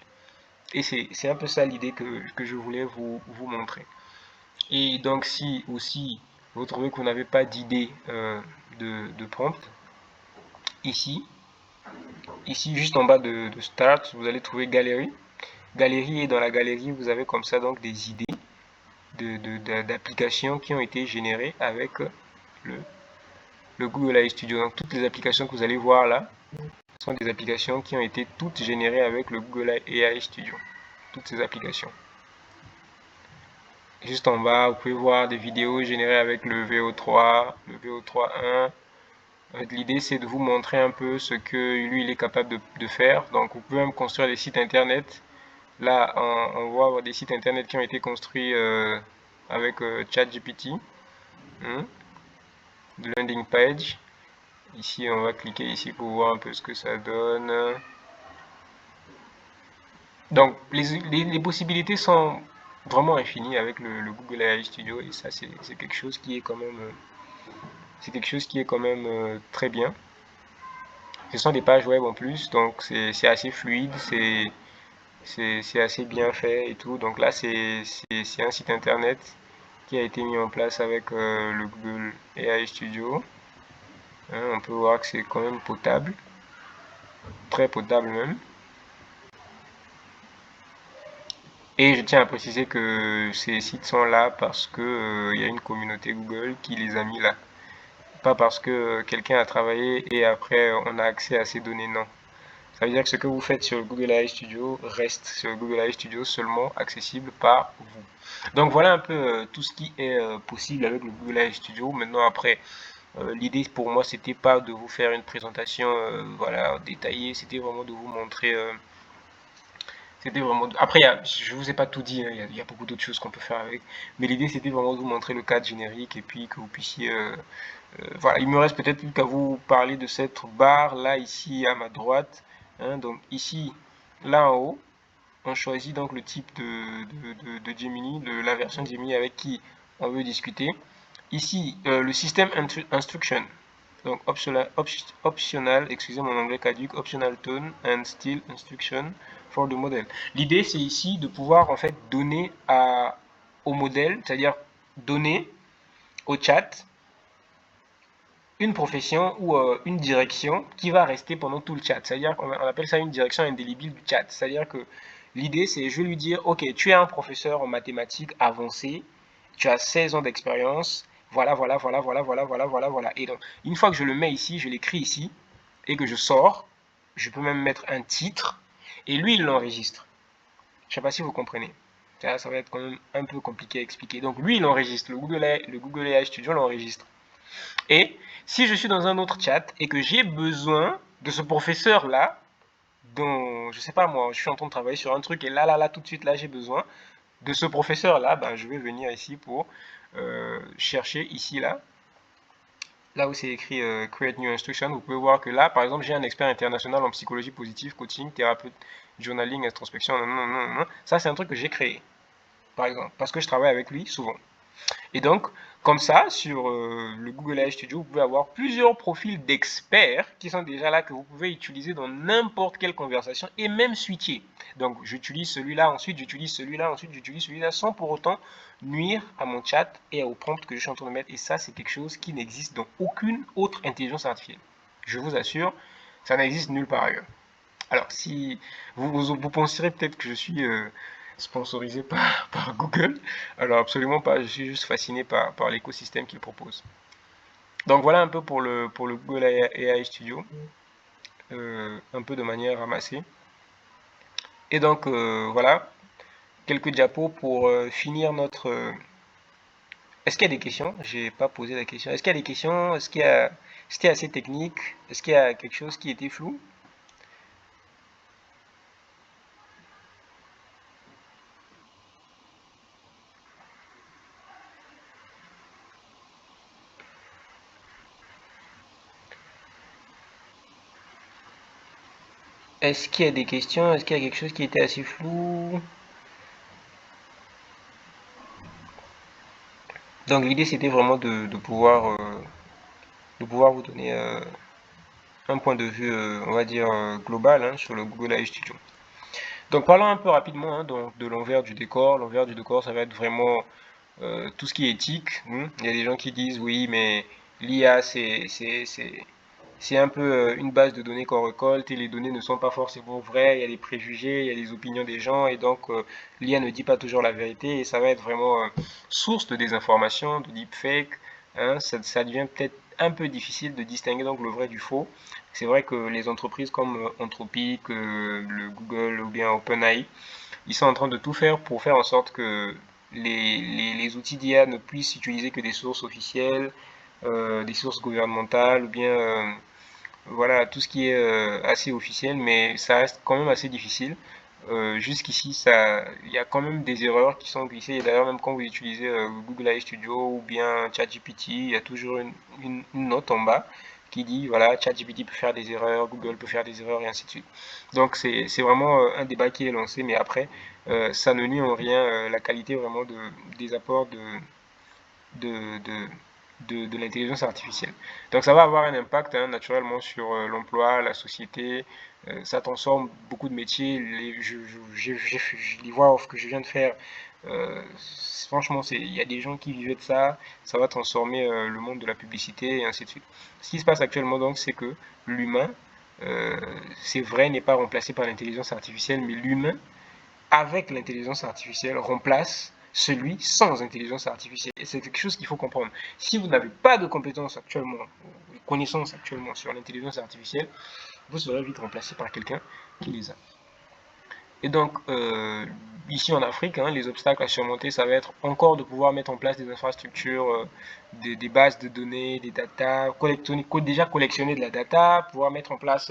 Et c'est un peu ça l'idée que je voulais vous montrer. Et donc, si aussi vous trouvez que vous n'avez pas d'idée de prompt, ici, juste en bas de Start, vous allez trouver Galerie. Galerie, et dans la galerie, vous avez comme ça donc des idées d'applications qui ont été générées avec le, le Google AI Studio. Donc toutes les applications que vous allez voir là sont des applications qui ont été toutes générées avec le Google AI Studio. Toutes ces applications. Juste en bas, vous pouvez voir des vidéos générées avec le VO3, le VO3.1. L'idée, c'est de vous montrer un peu ce que lui, il est capable de faire. Donc, vous pouvez même construire des sites internet. Là, on voit des sites internet qui ont été construits avec ChatGPT. De landing page. Ici, on va cliquer ici pour voir un peu ce que ça donne. Donc, les possibilités sont vraiment infinies avec le Google AI Studio. Et ça, c'est quelque chose qui est quand même, très bien. Ce sont des pages web en plus, donc c'est assez fluide, c'est assez bien fait et tout. Donc là, c'est un site internet qui a été mis en place avec le Google AI Studio. Hein, on peut voir que c'est quand même potable, très potable même. Et je tiens à préciser que ces sites sont là parce que y a une communauté Google qui les a mis là. Pas parce que quelqu'un a travaillé et après on a accès à ces données, non. Ça veut dire que ce que vous faites sur le Google AI Studio reste sur le Google AI Studio seulement accessible par vous. Donc voilà un peu tout ce qui est possible avec le Google AI Studio. Maintenant après, l'idée pour moi c'était pas de vous faire une présentation voilà détaillée, c'était vraiment de vous montrer. C'était vraiment. Après, je vous ai pas tout dit, hein, il y a beaucoup d'autres choses qu'on peut faire avec. Mais l'idée c'était vraiment de vous montrer le cadre générique et puis que vous puissiez. Voilà, il me reste peut-être plus qu'à vous parler de cette barre là ici à ma droite. Hein, donc ici, là en haut, on choisit donc le type de Gemini, la version de Gemini avec qui on veut discuter. Ici, le système instruction. Donc optional, excusez mon anglais caduc, optional tone and style instruction for the model. L'idée c'est ici de pouvoir en fait donner au modèle, c'est-à-dire donner au chat une profession ou une direction qui va rester pendant tout le chat. C'est-à-dire qu'on appelle ça une direction indélébile du chat. C'est-à-dire que l'idée, c'est je vais lui dire, ok, tu es un professeur en mathématiques avancé, tu as 16 ans d'expérience, voilà, voilà, voilà, voilà, voilà, voilà, voilà, voilà. Et donc, une fois que je le mets ici, je l'écris ici, et que je sors, je peux même mettre un titre, et lui, il l'enregistre. Je ne sais pas si vous comprenez. Ça va être quand même un peu compliqué à expliquer. Donc, lui, il enregistre. Le Google AI Studio l'enregistre. Et si je suis dans un autre chat et que j'ai besoin de ce professeur-là, dont, je sais pas moi, je suis en train de travailler sur un truc et là, tout de suite, là, j'ai besoin de ce professeur-là, ben, je vais venir ici pour chercher ici, là où c'est écrit Create New Instruction, vous pouvez voir que là, par exemple, j'ai un expert international en psychologie positive, coaching, thérapeute, journaling, introspection, non. Ça, c'est un truc que j'ai créé, par exemple, parce que je travaille avec lui souvent. Et donc, Comme ça, sur le Google AI Studio, vous pouvez avoir plusieurs profils d'experts qui sont déjà là, que vous pouvez utiliser dans n'importe quelle conversation et même switcher. Donc, j'utilise celui-là, ensuite j'utilise celui-là, ensuite j'utilise celui-là, sans pour autant nuire à mon chat et au prompt que je suis en train de mettre. Et ça, c'est quelque chose qui n'existe dans aucune autre intelligence artificielle. Je vous assure, ça n'existe nulle part ailleurs. Alors, si vous penserez peut-être que je suis sponsorisé par Google, alors absolument pas, je suis juste fasciné par l'écosystème qu'ils proposent. Donc voilà un peu pour le Google AI Studio, un peu de manière ramassée. Et donc voilà, quelques diapos pour finir notre... Est-ce qu'il y a des questions? J'ai pas posé la question. Est-ce qu'il y a des questions? Est-ce qu'il y a... C'était assez technique? Est-ce qu'il y a quelque chose qui était flou? Est-ce qu'il y a des questions? Est-ce qu'il y a quelque chose qui était assez flou? Donc l'idée c'était vraiment de pouvoir vous donner un point de vue, on va dire, global hein, sur le Google AI Studio. Donc parlons un peu rapidement hein, donc, de l'envers du décor. L'envers du décor, ça va être vraiment tout ce qui est éthique. Hein. Il y a des gens qui disent oui, mais l'IA, c'est un peu une base de données qu'on récolte et les données ne sont pas forcément vraies. Il y a des préjugés, il y a des opinions des gens et donc l'IA ne dit pas toujours la vérité et ça va être vraiment source de désinformation, de deepfake. Hein. Ça devient peut-être un peu difficile de distinguer donc le vrai du faux. C'est vrai que les entreprises comme Anthropic, le Google ou bien OpenAI, ils sont en train de tout faire pour faire en sorte que les outils d'IA ne puissent utiliser que des sources officielles, des sources gouvernementales ou bien voilà tout ce qui est assez officiel, mais ça reste quand même assez difficile. Jusqu'ici, il y a quand même des erreurs qui sont glissées. Et d'ailleurs, même quand vous utilisez Google AI Studio ou bien ChatGPT, il y a toujours une note en bas qui dit voilà, ChatGPT peut faire des erreurs, Google peut faire des erreurs et ainsi de suite. Donc c'est vraiment un débat qui est lancé, mais après, ça ne nuit en rien la qualité vraiment des apports de, de, de l'intelligence artificielle. Donc ça va avoir un impact hein, naturellement sur l'emploi, la société, ça transforme beaucoup de métiers. Je les vois que je viens de faire, franchement, il y a des gens qui vivaient de ça, ça va transformer le monde de la publicité et ainsi de suite. Ce qui se passe actuellement donc, c'est que l'humain, c'est vrai, n'est pas remplacé par l'intelligence artificielle, mais l'humain avec l'intelligence artificielle remplace celui sans intelligence artificielle. Et c'est quelque chose qu'il faut comprendre. Si vous n'avez pas de compétences actuellement, de connaissances actuellement sur l'intelligence artificielle, vous serez vite remplacé par quelqu'un qui les a. Et donc, ici en Afrique, hein, les obstacles à surmonter, ça va être encore de pouvoir mettre en place des infrastructures, des bases de données, des data, déjà collectionner de la data, pouvoir mettre en place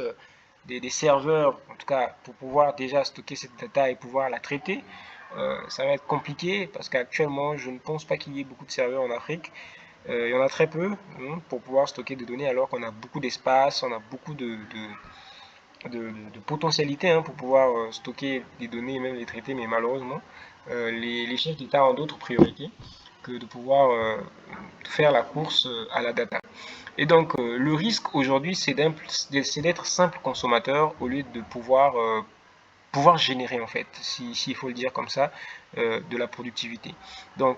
des serveurs, en tout cas pour pouvoir déjà stocker cette data et pouvoir la traiter. Ça va être compliqué parce qu'actuellement, je ne pense pas qu'il y ait beaucoup de serveurs en Afrique. Il y en a très peu hein, pour pouvoir stocker des données alors qu'on a beaucoup d'espace, on a beaucoup de potentialité hein, pour pouvoir stocker des données et même les traiter, mais malheureusement, les chefs d'État ont d'autres priorités que de pouvoir faire la course à la data. Et donc, le risque aujourd'hui, c'est d'être simple consommateur au lieu de pouvoir générer, en fait, s'il faut le dire comme ça, de la productivité. Donc,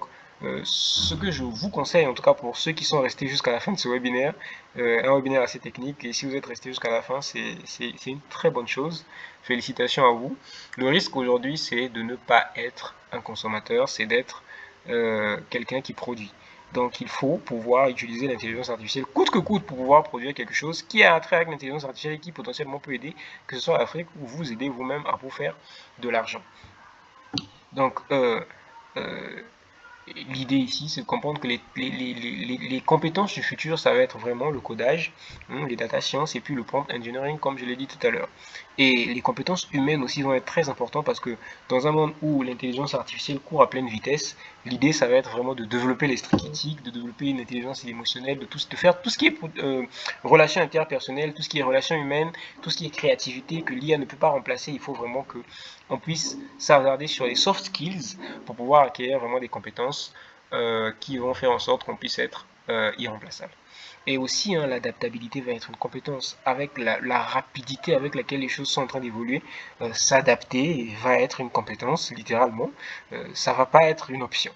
ce que je vous conseille, en tout cas pour ceux qui sont restés jusqu'à la fin de ce webinaire, un webinaire assez technique, et si vous êtes resté jusqu'à la fin, c'est une très bonne chose. Félicitations à vous. Le risque aujourd'hui, c'est de ne pas être un consommateur, c'est d'être quelqu'un qui produit. Donc il faut pouvoir utiliser l'intelligence artificielle coûte que coûte pour pouvoir produire quelque chose qui a un trait avec l'intelligence artificielle et qui potentiellement peut aider, que ce soit l'Afrique ou vous aider vous-même à vous faire de l'argent. Donc euh, l'idée ici, c'est de comprendre que les compétences du futur, ça va être vraiment le codage, les data science et puis le prompt engineering, comme je l'ai dit tout à l'heure. Et les compétences humaines aussi vont être très importantes parce que dans un monde où l'intelligence artificielle court à pleine vitesse, l'idée, ça va être vraiment de développer l'esprit critique, de développer une intelligence émotionnelle, de faire tout ce qui est relations interpersonnelles, tout ce qui est relations humaines, tout ce qui est créativité que l'IA ne peut pas remplacer. Il faut vraiment que on puisse s'attarder sur les soft skills pour pouvoir acquérir vraiment des compétences qui vont faire en sorte qu'on puisse être irremplaçable. Et aussi, hein, l'adaptabilité va être une compétence. Avec la rapidité avec laquelle les choses sont en train d'évoluer, s'adapter va être une compétence, littéralement. Ça va pas être une option.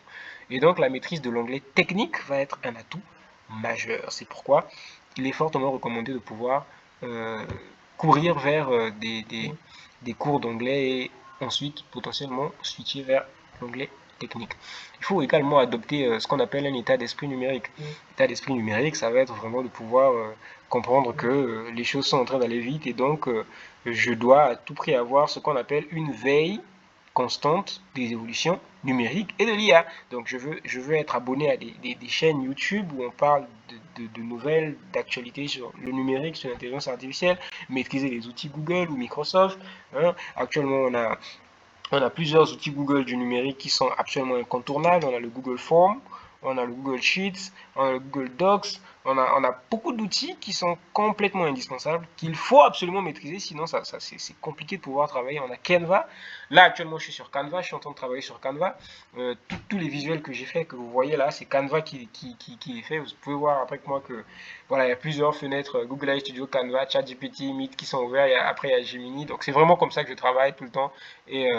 Et donc, la maîtrise de l'anglais technique va être un atout majeur. C'est pourquoi il est fortement recommandé de pouvoir euh, courir vers des cours d'anglais et ensuite potentiellement switcher vers l'anglais technique. Il faut également adopter ce qu'on appelle un état d'esprit numérique. L'état d'esprit numérique, ça va être vraiment de pouvoir comprendre que les choses sont en train d'aller vite et donc je dois à tout prix avoir ce qu'on appelle une veille constante des évolutions numériques et de l'IA. Donc je veux être abonné à des chaînes YouTube où on parle de nouvelles, d'actualités sur le numérique, sur l'intelligence artificielle, maîtriser les outils Google ou Microsoft. Hein. Actuellement, on a plusieurs outils Google du numérique qui sont absolument incontournables. On a le Google Form, on a le Google Sheets, on a le Google Docs. On a beaucoup d'outils qui sont complètement indispensables, qu'il faut absolument maîtriser, sinon c'est compliqué de pouvoir travailler. On a Canva. Là, actuellement, je suis sur Canva, je suis en train de travailler sur Canva. Tous les visuels que j'ai fait, que vous voyez là, c'est Canva qui les fait. Vous pouvez voir après que moi que voilà, il y a plusieurs fenêtres Google AI Studio, Canva, ChatGPT, Meet qui sont ouverts. Après, il y a Gemini. Donc, c'est vraiment comme ça que je travaille tout le temps. Et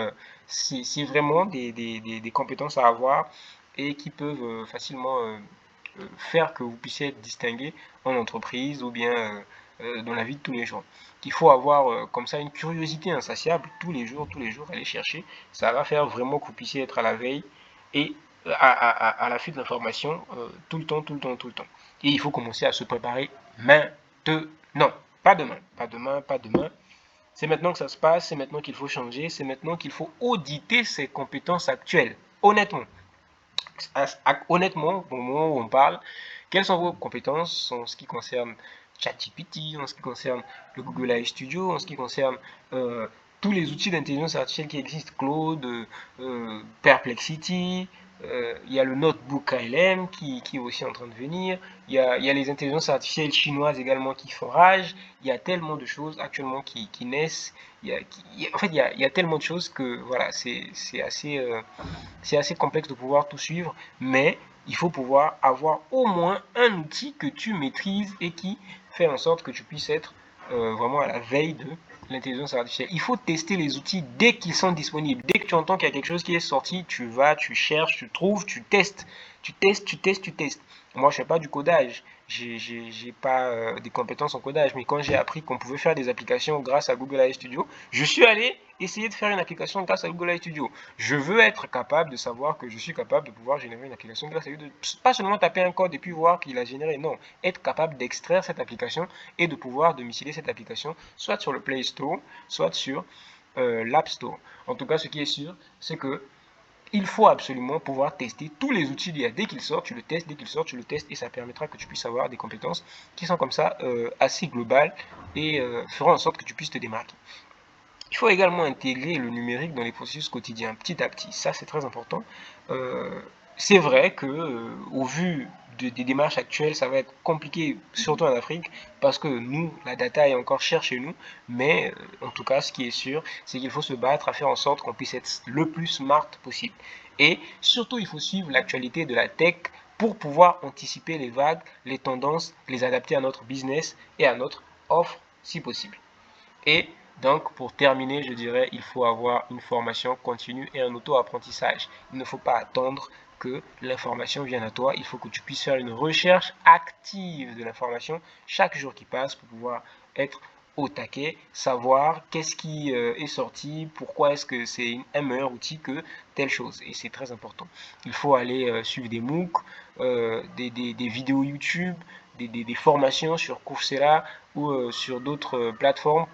c'est vraiment des compétences à avoir et qui peuvent facilement faire que vous puissiez être distingué en entreprise ou bien dans la vie de tous les jours. Il faut avoir comme ça une curiosité insatiable tous les jours, aller chercher. Ça va faire vraiment que vous puissiez être à la veille et à l'affût de l'information tout le temps, tout le temps, tout le temps. Et il faut commencer à se préparer maintenant. Pas demain, pas demain, pas demain. C'est maintenant que ça se passe, c'est maintenant qu'il faut changer, c'est maintenant qu'il faut auditer ses compétences actuelles. Honnêtement, honnêtement, au moment où on parle, quelles sont vos compétences en ce qui concerne ChatGPT, en ce qui concerne le Google AI Studio, en ce qui concerne tous les outils d'intelligence artificielle qui existent, Claude, Perplexity, il y a le notebook KLM qui est aussi en train de venir, il y a les intelligences artificielles chinoises également qui font rage, il y a tellement de choses actuellement qui naissent, en fait il y a tellement de choses que voilà, c'est assez complexe de pouvoir tout suivre, mais il faut pouvoir avoir au moins un outil que tu maîtrises et qui fait en sorte que tu puisses être vraiment à la veille de l'intelligence artificielle. Il faut tester les outils dès qu'ils sont disponibles. Dès que tu entends qu'il y a quelque chose qui est sorti, tu vas, tu cherches, tu trouves, tu testes. Tu testes, tu testes, tu testes. Moi, je ne fais pas du codage. J'ai pas des compétences en codage, mais quand j'ai appris qu'on pouvait faire des applications grâce à Google AI Studio, je suis allé essayer de faire une application grâce à Google AI Studio. Je veux être capable de savoir que je suis capable de pouvoir générer une application grâce à lui. Pas seulement taper un code et puis voir qu'il a généré. Non, être capable d'extraire cette application et de pouvoir domicilier cette application soit sur le Play Store, soit sur l'App Store. En tout cas, ce qui est sûr, c'est que il faut absolument pouvoir tester tous les outils d'IA. Dès qu'ils sortent, tu le testes, dès qu'ils sortent, tu le testes, et ça permettra que tu puisses avoir des compétences qui sont comme ça assez globales et feront en sorte que tu puisses te démarquer. Il faut également intégrer le numérique dans les processus quotidiens, petit à petit. Ça, c'est très important. C'est vrai que, au vu des démarches actuelles, ça va être compliqué, surtout en Afrique, parce que nous, la data est encore chère chez nous. Mais en tout cas, ce qui est sûr, c'est qu'il faut se battre à faire en sorte qu'on puisse être le plus smart possible. Et surtout, il faut suivre l'actualité de la tech pour pouvoir anticiper les vagues, les tendances, les adapter à notre business et à notre offre si possible. Et donc, pour terminer, je dirais, il faut avoir une formation continue et un auto-apprentissage. Il ne faut pas attendre que l'information vienne à toi. Il faut que tu puisses faire une recherche active de l'information chaque jour qui passe pour pouvoir être au taquet, savoir qu'est-ce qui est sorti, pourquoi est-ce que c'est un meilleur outil que telle chose. Et c'est très important. Il faut aller suivre des MOOC, des vidéos YouTube, des formations sur Coursera ou sur d'autres plateformes,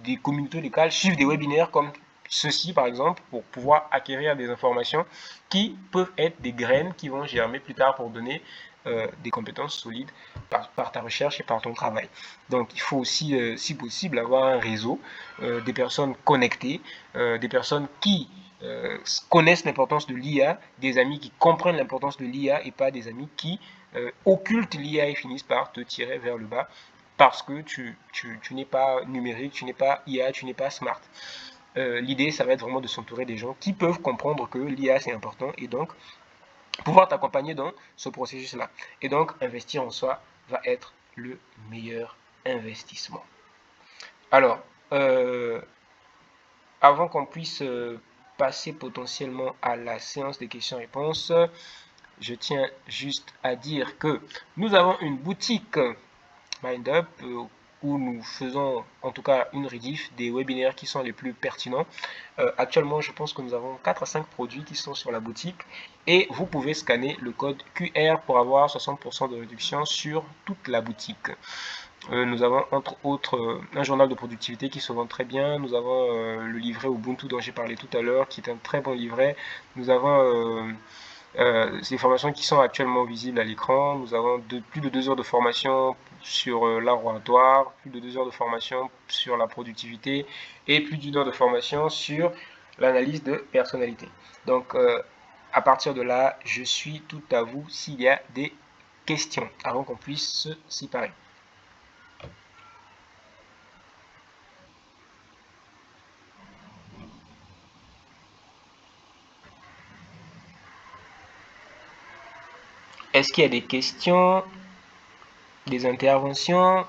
des communautés locales, suivre des webinaires comme ceci par exemple pour pouvoir acquérir des informations qui peuvent être des graines qui vont germer plus tard pour donner des compétences solides par ta recherche et par ton travail. Donc il faut aussi, si possible, avoir un réseau, des personnes connectées, des personnes qui connaissent l'importance de l'IA, des amis qui comprennent l'importance de l'IA et pas des amis qui occultent l'IA et finissent par te tirer vers le bas parce que tu n'es pas numérique, tu n'es pas IA, tu n'es pas smart. L'idée, ça va être vraiment de s'entourer des gens qui peuvent comprendre que l'IA c'est important et donc pouvoir t'accompagner dans ce processus-là. Et donc, investir en soi va être le meilleur investissement. Alors, avant qu'on puisse passer potentiellement à la séance des questions-réponses, je tiens juste à dire que nous avons une boutique MindUp où nous faisons en tout cas une rediff des webinaires qui sont les plus pertinents. Actuellement, je pense que nous avons 4 à 5 produits qui sont sur la boutique et vous pouvez scanner le code QR pour avoir 60% de réduction sur toute la boutique. Nous avons entre autres un journal de productivité qui se vend très bien. Nous avons le livret Ubuntu dont j'ai parlé tout à l'heure, qui est un très bon livret. Nous avons ces formations qui sont actuellement visibles à l'écran. Nous avons plus de 2 heures de formation sur l'art oratoire, plus de 2 heures de formation sur la productivité et plus d'1 heure de formation sur l'analyse de personnalité. Donc, à partir de là, je suis tout à vous s'il y a des questions avant qu'on puisse se séparer. Est-ce qu'il y a des questions, des interventions?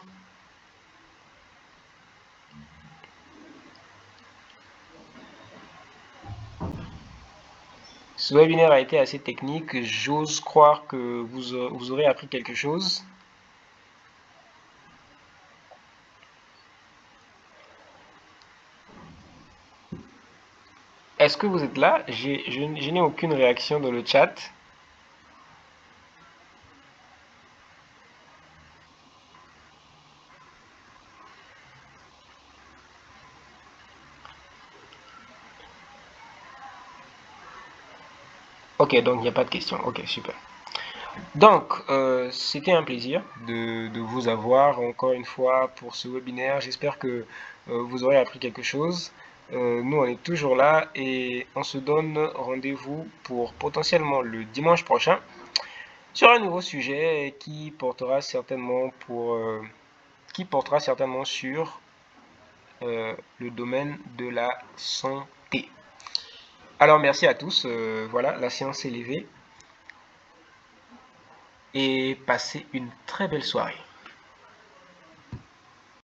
Ce webinaire a été assez technique. J'ose croire que vous aurez appris quelque chose. Est-ce que vous êtes là? Je n'ai aucune réaction dans le chat. Ok, donc il n'y a pas de questions. Ok, super. Donc, c'était un plaisir de vous avoir encore une fois pour ce webinaire. J'espère que vous aurez appris quelque chose. Nous, on est toujours là et on se donne rendez-vous pour potentiellement le dimanche prochain sur un nouveau sujet qui portera certainement sur le domaine de la santé. Alors, merci à tous. Voilà, la séance est levée et passez une très belle soirée.